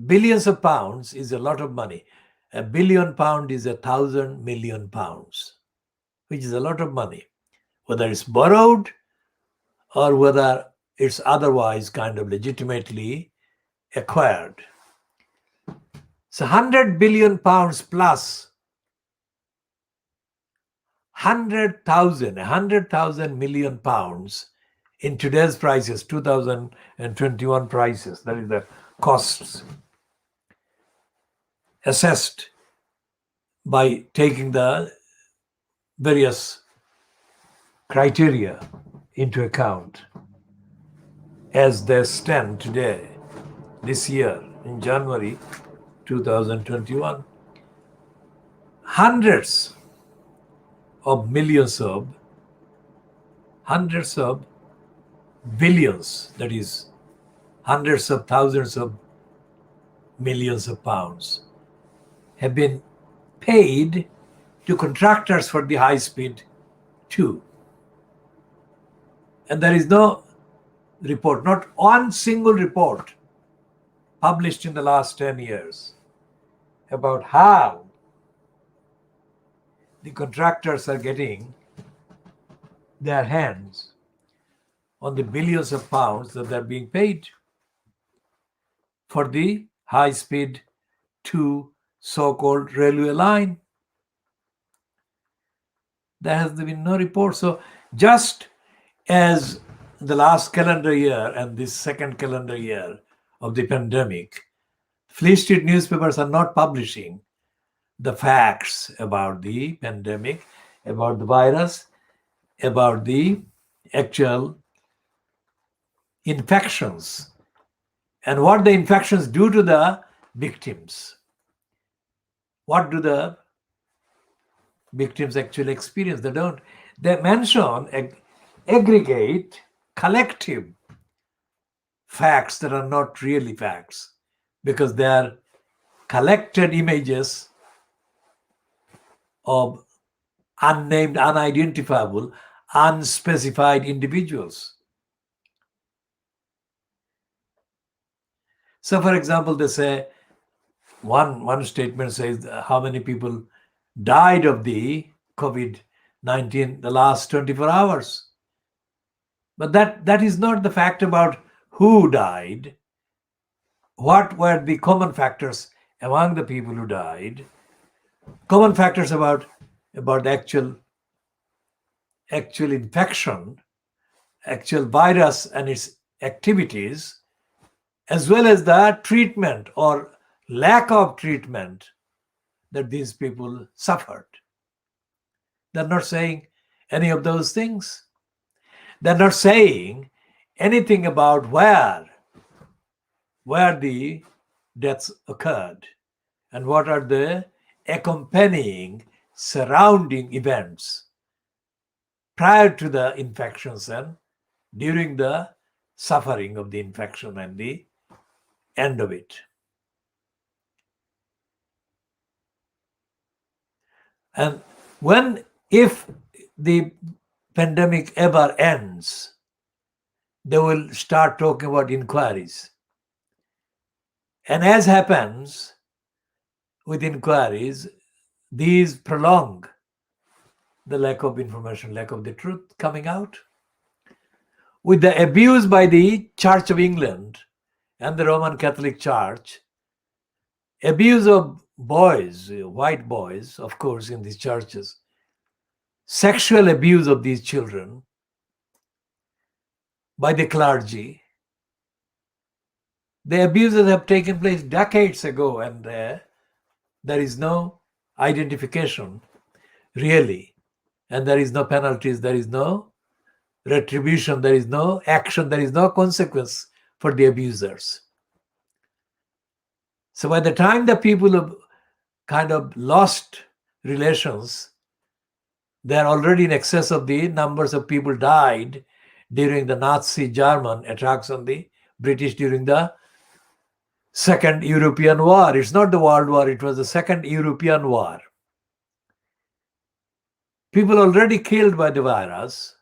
Billions of pounds is a lot of money. £1 billion is 1,000 million pounds, which is a lot of money, whether it's borrowed or whether it's otherwise kind of legitimately acquired. So 100 billion pounds plus 100,000 million pounds in today's prices, 2021 prices, that is the costs assessed by taking the various criteria into account as they stand today, this year, in January 2021. Hundreds of billions, that is hundreds of thousands of millions of pounds, have been paid to contractors for the high speed 2. And there is no report, not one single report published in the last 10 years about how the contractors are getting their hands on the billions of pounds that they're being paid for the high speed 2 so-called railway line. There has been no report. So just as the last calendar year and this second calendar year of the pandemic, Fleet Street newspapers are not publishing the facts about the pandemic, about the virus, about the actual infections and what the infections do to the victims. What do the victims actually experience? They mention aggregate collective facts that are not really facts because they are collected images of unnamed, unidentifiable, unspecified individuals. So, for example, they say, one statement says how many people died of the COVID-19 the last 24 hours. But that is not the fact about who died. What were the common factors among the people who died? Common factors about the actual infection, actual virus and its activities, as well as the treatment or lack of treatment that these people suffered. They're not saying any of those things. They're not saying anything about where the deaths occurred and what are the accompanying surrounding events prior to the infections and during the suffering of the infection and the end of it. And if the pandemic ever ends, they will start talking about inquiries. And as happens with inquiries, these prolong the lack of information, lack of the truth coming out. with the abuse by the Church of England and the Roman Catholic Church, abuse of boys, white boys, of course, in these churches, sexual abuse of these children by the clergy. The abuses have taken place decades ago, and there is no identification, really, and there is no penalties, there is no retribution, there is no action, there is no consequence for the abusers. So by the time the people have kind of lost relations, they are already in excess of the numbers of people died during the Nazi German attacks on the British during the Second European War. It's not the World War, it was the Second European War. People already killed by the virus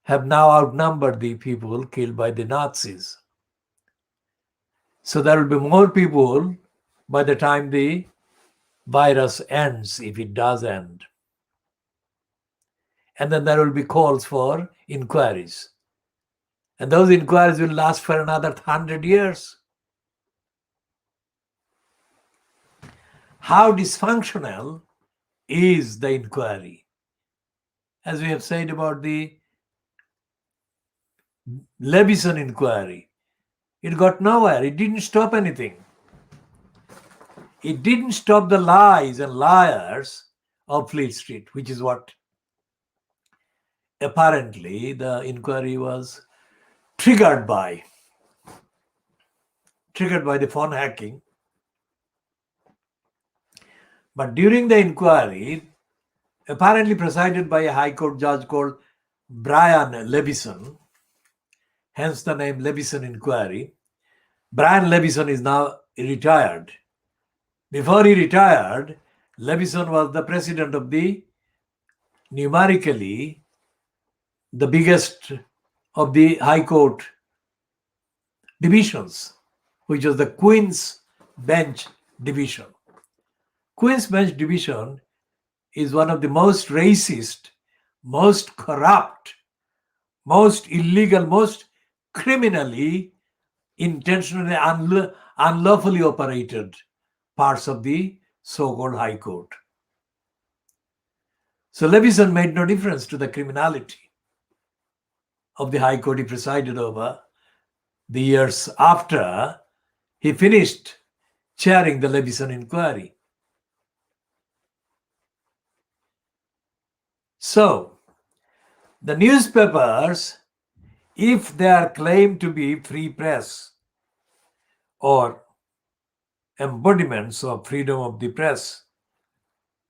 have now outnumbered the people killed by the Nazis. So there will be more people by the time the virus ends, if it does end. And then there will be calls for inquiries. And those inquiries will last for another 100 years. How dysfunctional is the inquiry? As we have said about the Levison inquiry, it got nowhere. It didn't stop anything. It didn't stop the lies and liars of Fleet Street, which is what apparently the inquiry was triggered by the phone hacking. But during the inquiry, apparently presided by a High Court judge called Brian Levison, hence the name Levison Inquiry. Brian Levison is now retired. Before he retired, Levison was the president of the numerically the biggest of the High Court divisions, which was the Queen's Bench Division. Queen's Bench Division is one of the most racist, most corrupt, most illegal, most criminally, intentionally, unlawfully operated parts of the so-called High Court. So Levison made no difference to the criminality of the High Court he presided over the years after he finished chairing the Levison inquiry. So, the newspapers, if they are claimed to be free press or embodiments of freedom of the press,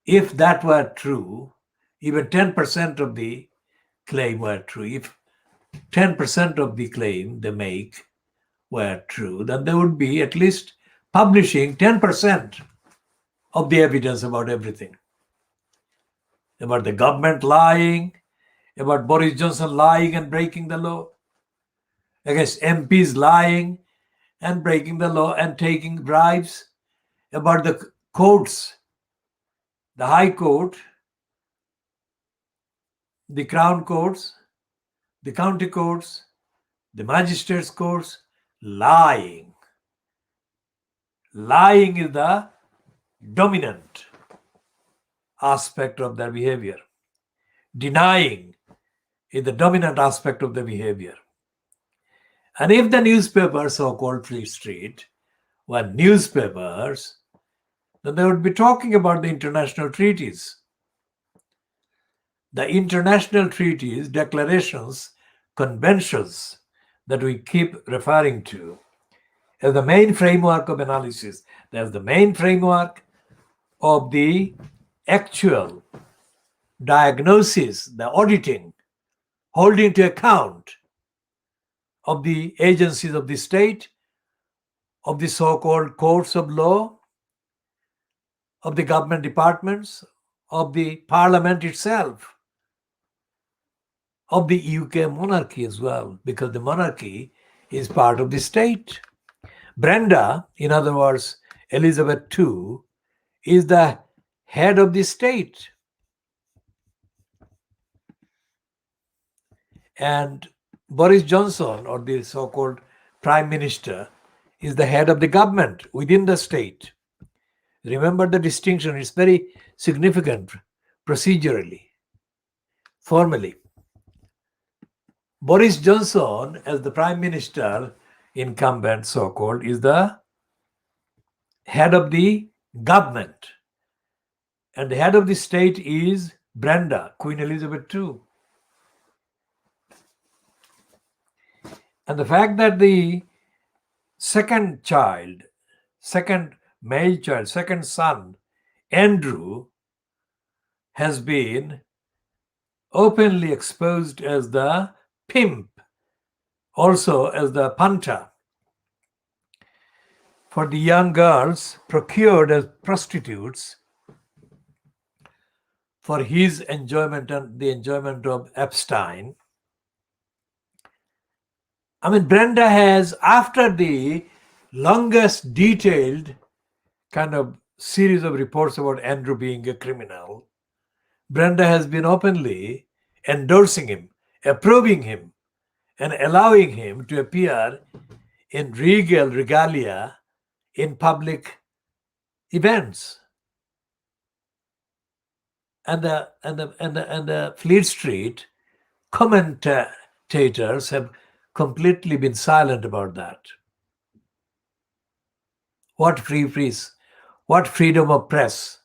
if that were true, even 10% of the claim were true, if 10% of the claim they make were true, then they would be at least publishing 10% of the evidence about everything. About the government lying, about Boris Johnson lying and breaking the law, against MPs lying and breaking the law and taking bribes, about the courts, the High Court, the Crown Courts, the County Courts, the Magistrates' Courts, lying. Lying is the dominant aspect of their behavior. Denying is the dominant aspect of the behavior. And if the newspapers, so-called Fleet Street, were newspapers, then they would be talking about the international treaties. The international treaties, declarations, conventions that we keep referring to as the main framework of analysis. There's the main framework of the actual diagnosis, the auditing, holding to account of the agencies of the state, of the so-called courts of law, of the government departments, of the parliament itself, of the UK monarchy as well, because the monarchy is part of the state. Brenda, in other words, Elizabeth II, is the head of the state. And Boris Johnson, or the so-called Prime Minister, is the head of the government within the state. Remember the distinction, it's very significant procedurally, formally. Boris Johnson, as the Prime Minister, incumbent so-called, is the head of the government. And the head of the state is Brenda, Queen Elizabeth II. And the fact that the second male child, second son, Andrew, has been openly exposed as the pimp, also as the punter for the young girls procured as prostitutes for his enjoyment and the enjoyment of Epstein. I mean, Brenda has, after the longest detailed kind of series of reports about Andrew being a criminal, Brenda has been openly endorsing him, approving him, and allowing him to appear in regalia in public events. And the Fleet Street commentators have completely been silent about that. What free press? What freedom of press?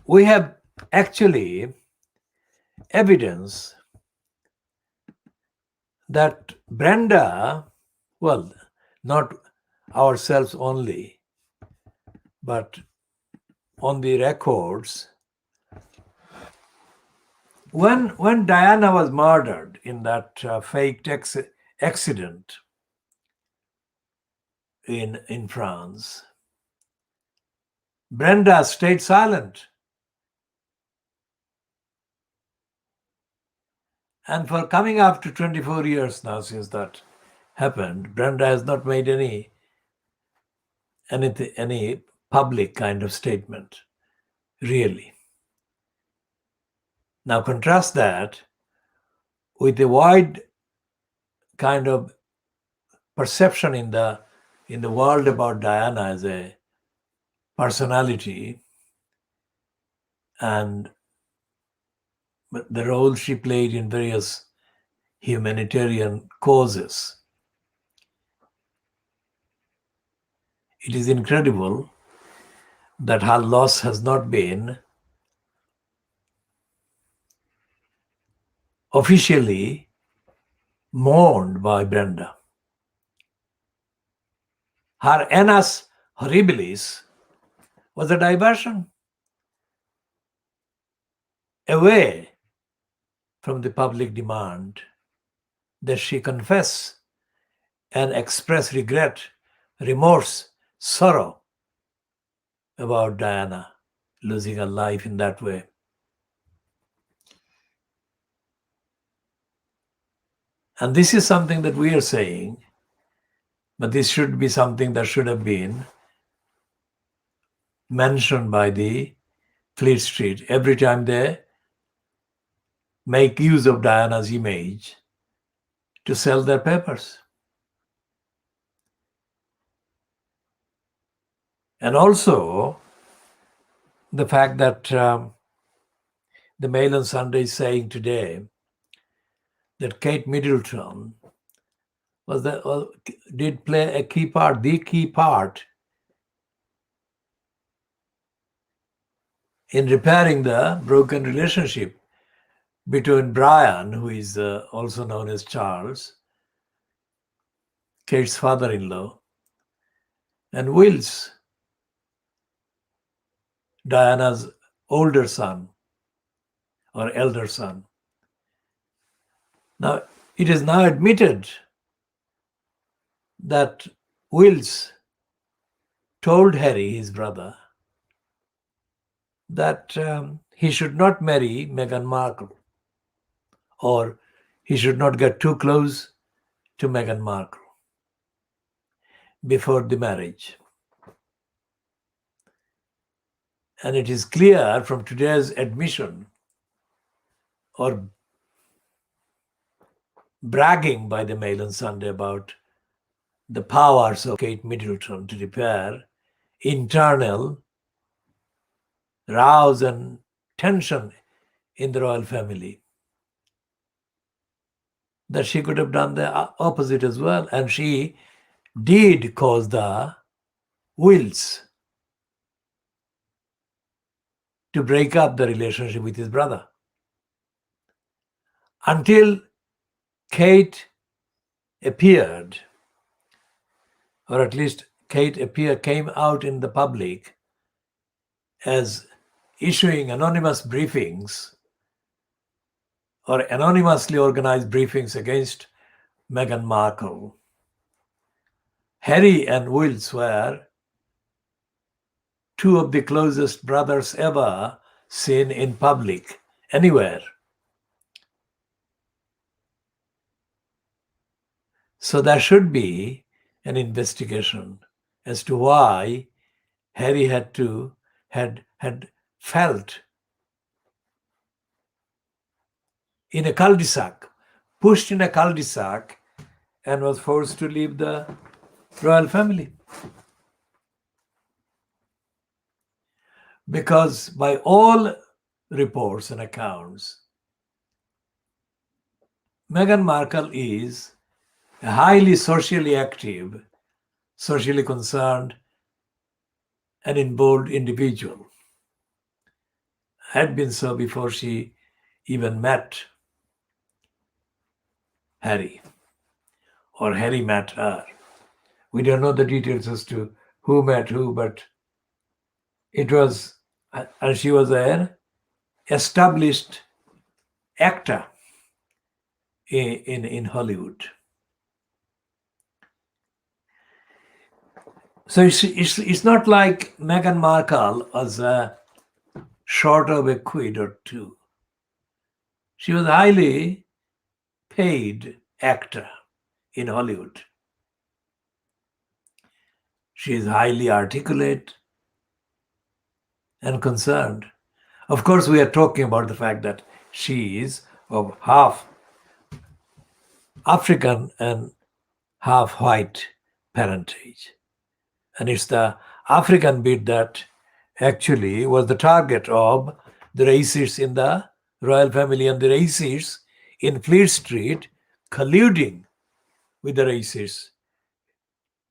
We have actually evidence that Brenda, well, not ourselves only, but on the records, when Diana was murdered in that fake accident in France, Brenda stayed silent. And for coming after 24 years now since that happened, Brenda has not made any public kind of statement, really. Now contrast that with the wide kind of perception in the world about Diana as a personality and the role she played in various humanitarian causes. It is incredible that her loss has not been officially mourned by Brenda. Her annus horribilis was a diversion away from the public demand that she confess and express regret, remorse, sorrow about Diana losing her life in that way. And this is something that we are saying, but this should be something that should have been mentioned by the Fleet Street every time they make use of Diana's image to sell their papers. And also the fact that the Mail on Sunday is saying today that Kate Middleton did play a key part, the key part in repairing the broken relationship between Brian, who is also known as Charles, Kate's father-in-law, and Wills, Diana's older son or elder son. Now, it is now admitted that Wills told Harry, his brother, that he should not marry Meghan Markle, or he should not get too close to Meghan Markle before the marriage. And it is clear from today's admission or bragging by the Mail on Sunday about the powers of Kate Middleton to repair internal rows and tension in the royal family, that she could have done the opposite as well. And she did cause the Wills to break up the relationship with his brother. Until Kate appeared, or at least came out in the public as issuing anonymous briefings or anonymously organized briefings against Meghan Markle. Harry and Wills were two of the closest brothers ever seen in public anywhere. So there should be an investigation as to why Harry had felt in a cul-de-sac, pushed in a cul-de-sac, and was forced to leave the royal family. Because by all reports and accounts, Meghan Markle is a highly socially active, socially concerned, and involved individual. Had been so before she even met Harry, or Harry met her. We don't know the details as to who met who, but it was, and she was an established actor in Hollywood. So it's not like Meghan Markle was short of a quid or two. She was a highly paid actor in Hollywood. She is highly articulate and concerned. Of course, we are talking about the fact that she is of half African and half white parentage. And it's the African bit that actually was the target of the racists in the royal family and the racists in Fleet Street colluding with the racists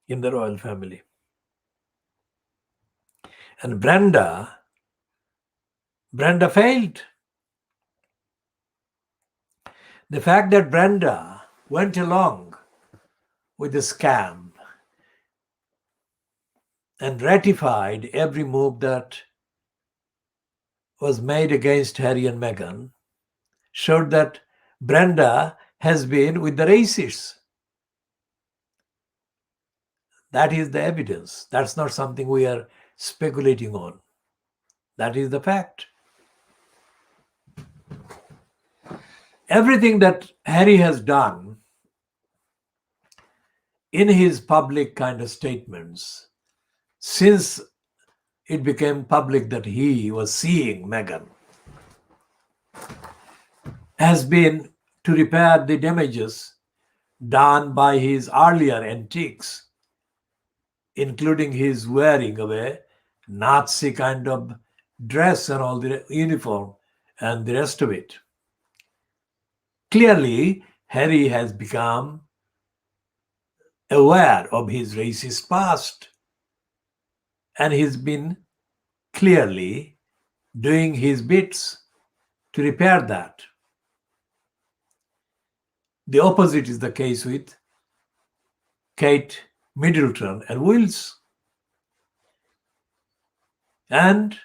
in the royal family. And Brenda failed. The fact that Brenda went along with the scam and ratified every move that was made against Harry and Meghan showed that Brenda has been with the racists. That is the evidence. That's not something we are speculating on. That is the fact. Everything that Harry has done in his public kind of statements, since it became public that he was seeing Meghan, has been to repair the damages done by his earlier antics, including his wearing of a Nazi kind of dress and all the uniform and the rest of it. Clearly, Harry has become aware of his racist past, and he's been clearly doing his bits to repair that. The opposite is the case with Kate Middleton and Wills. And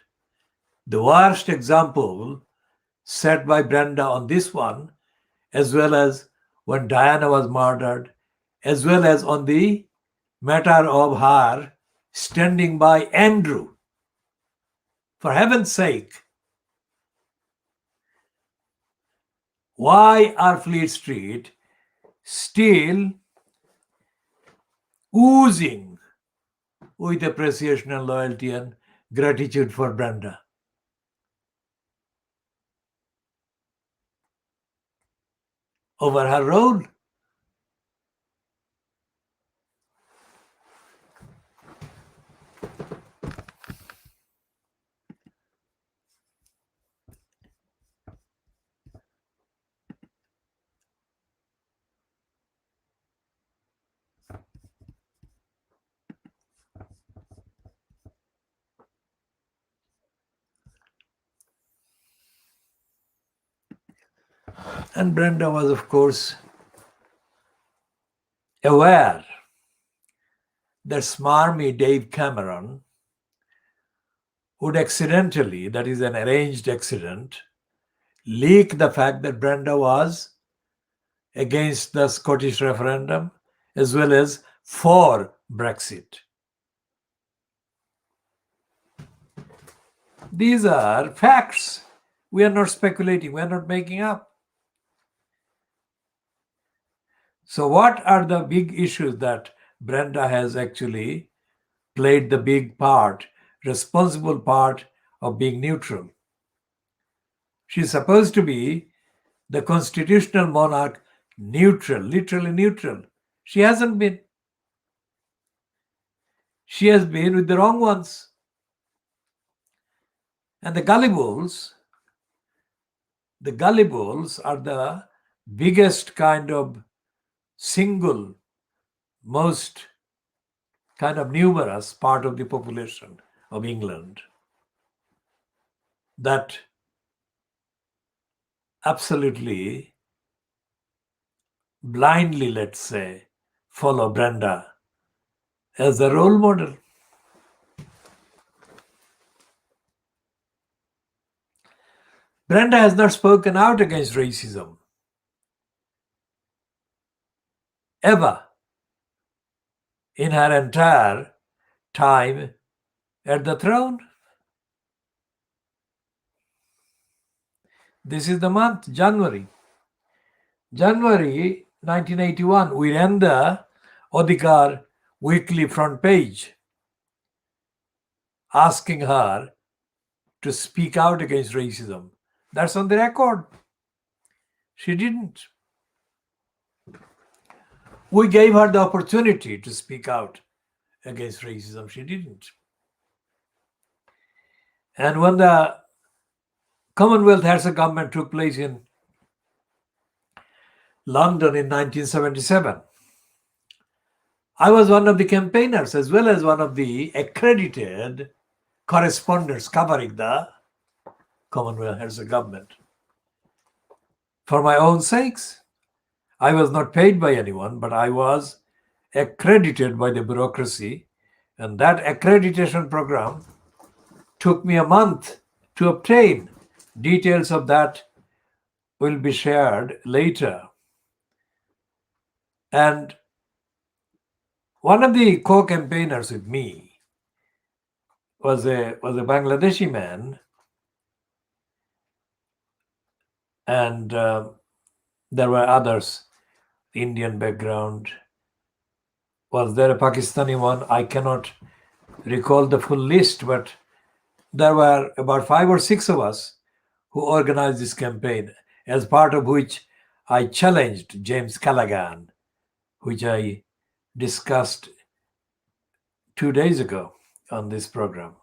the worst example set by Brenda on this one, as well as when Diana was murdered, as well as on the matter of her standing by Andrew. For heaven's sake, why are Fleet Street still oozing with appreciation and loyalty and gratitude for Brenda. Over her role. And Brenda was, of course, aware that smarmy Dave Cameron would accidentally, that is an arranged accident, leak the fact that Brenda was against the Scottish referendum as well as for Brexit. These are facts. We are not speculating, we are not making up. So what are the big issues that Brenda has actually played the big part, responsible part of being neutral? She's supposed to be the constitutional monarch, neutral, literally neutral. She hasn't been. She has been with the wrong ones. And the gullibles are the biggest kind of single, most kind of numerous part of the population of England that absolutely blindly, let's say, follow Brenda as a role model. Brenda has not spoken out against racism ever in her entire time at the throne. This is the month, January. January 1981, we ran the Adhikar weekly front page asking her to speak out against racism. That's on the record. She didn't. We gave her the opportunity to speak out against racism. She didn't. And when the Commonwealth Hrs government took place in London in 1977, I was one of the campaigners as well as one of the accredited correspondents covering the Commonwealth Hrs government. For my own sakes, I was not paid by anyone, but I was accredited by the bureaucracy, and that accreditation program took me a month to obtain. Details of that will be shared later. And one of the co-campaigners with me was a Bangladeshi man, and there were others, Indian background. Was there a Pakistani one? I cannot recall the full list, but there were about 5 or 6 of us who organized this campaign, as part of which I challenged James Callaghan, which I discussed 2 days ago on this program.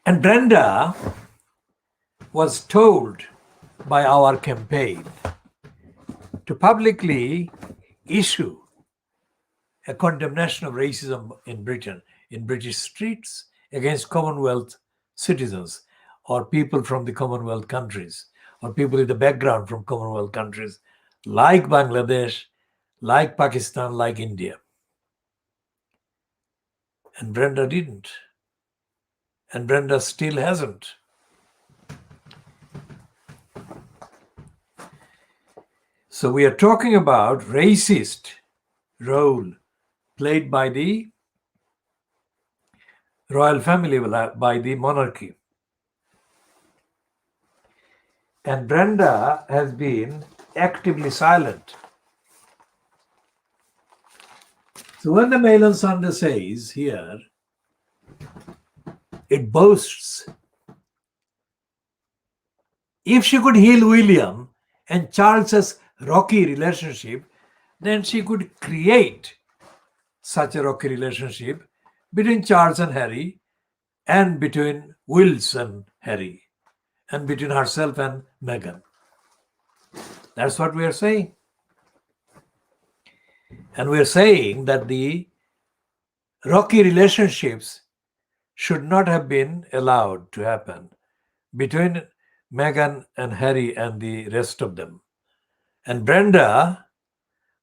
And Brenda was told by our campaign to publicly issue a condemnation of racism in Britain, in British streets, against Commonwealth citizens or people from the Commonwealth countries or people with a background from Commonwealth countries like Bangladesh, like Pakistan, like India. And Brenda didn't. And Brenda still hasn't. So we are talking about racist role played by the royal family, by the monarchy. And Brenda has been actively silent. So when the Mail on Sunday says here It boasts. If she could heal William and Charles's rocky relationship, then she could create such a rocky relationship between Charles and Harry, and between Wills and Harry, and between herself and Meghan. That's what we are saying. And we are saying that the rocky relationships should not have been allowed to happen between Meghan and Harry and the rest of them. And Brenda,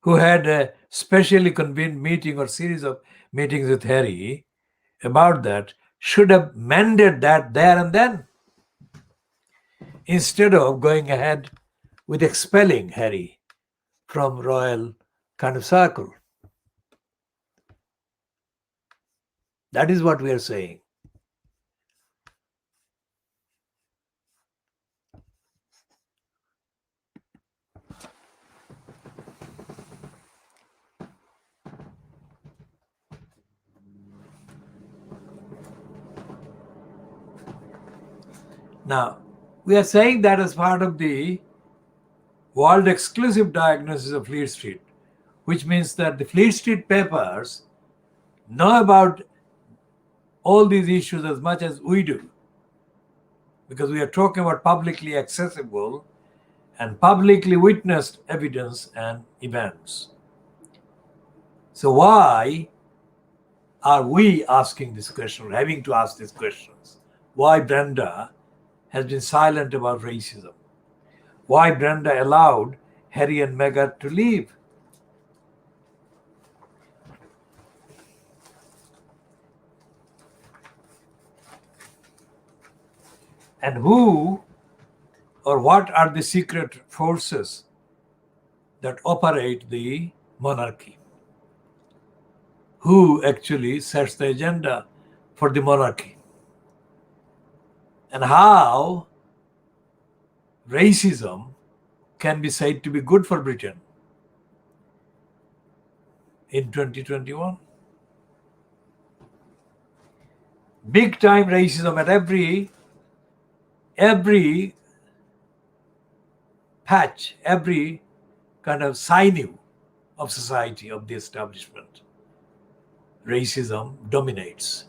who had a specially convened meeting or series of meetings with Harry about that, should have mended that there and then, instead of going ahead with expelling Harry from royal kind of circle. That is what we are saying. Now, we are saying that as part of the world exclusive diagnosis of Fleet Street, which means that the Fleet Street papers know about all these issues as much as we do, because we are talking about publicly accessible and publicly witnessed evidence and events. So why are we asking this question, or having to ask these questions? Why Brenda has been silent about racism? Why Brenda allowed Harry and Meghan to leave? And who or what are the secret forces that operate the monarchy? Who actually sets the agenda for the monarchy? And how racism can be said to be good for Britain in 2021? Big time racism at every patch, every kind of sinew of society, of the establishment. Racism dominates.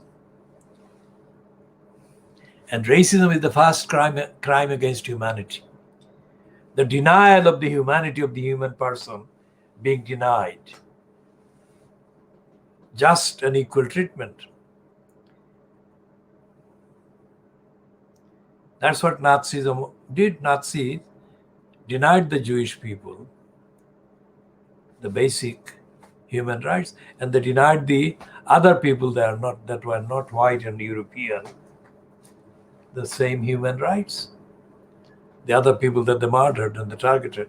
And racism is the first crime against humanity. The denial of the humanity of the human person being denied just and equal treatment. That's what Nazism did. Nazis denied the Jewish people the basic human rights, and they denied the other people that were not white and European the same human rights. The other people that they murdered and they targeted.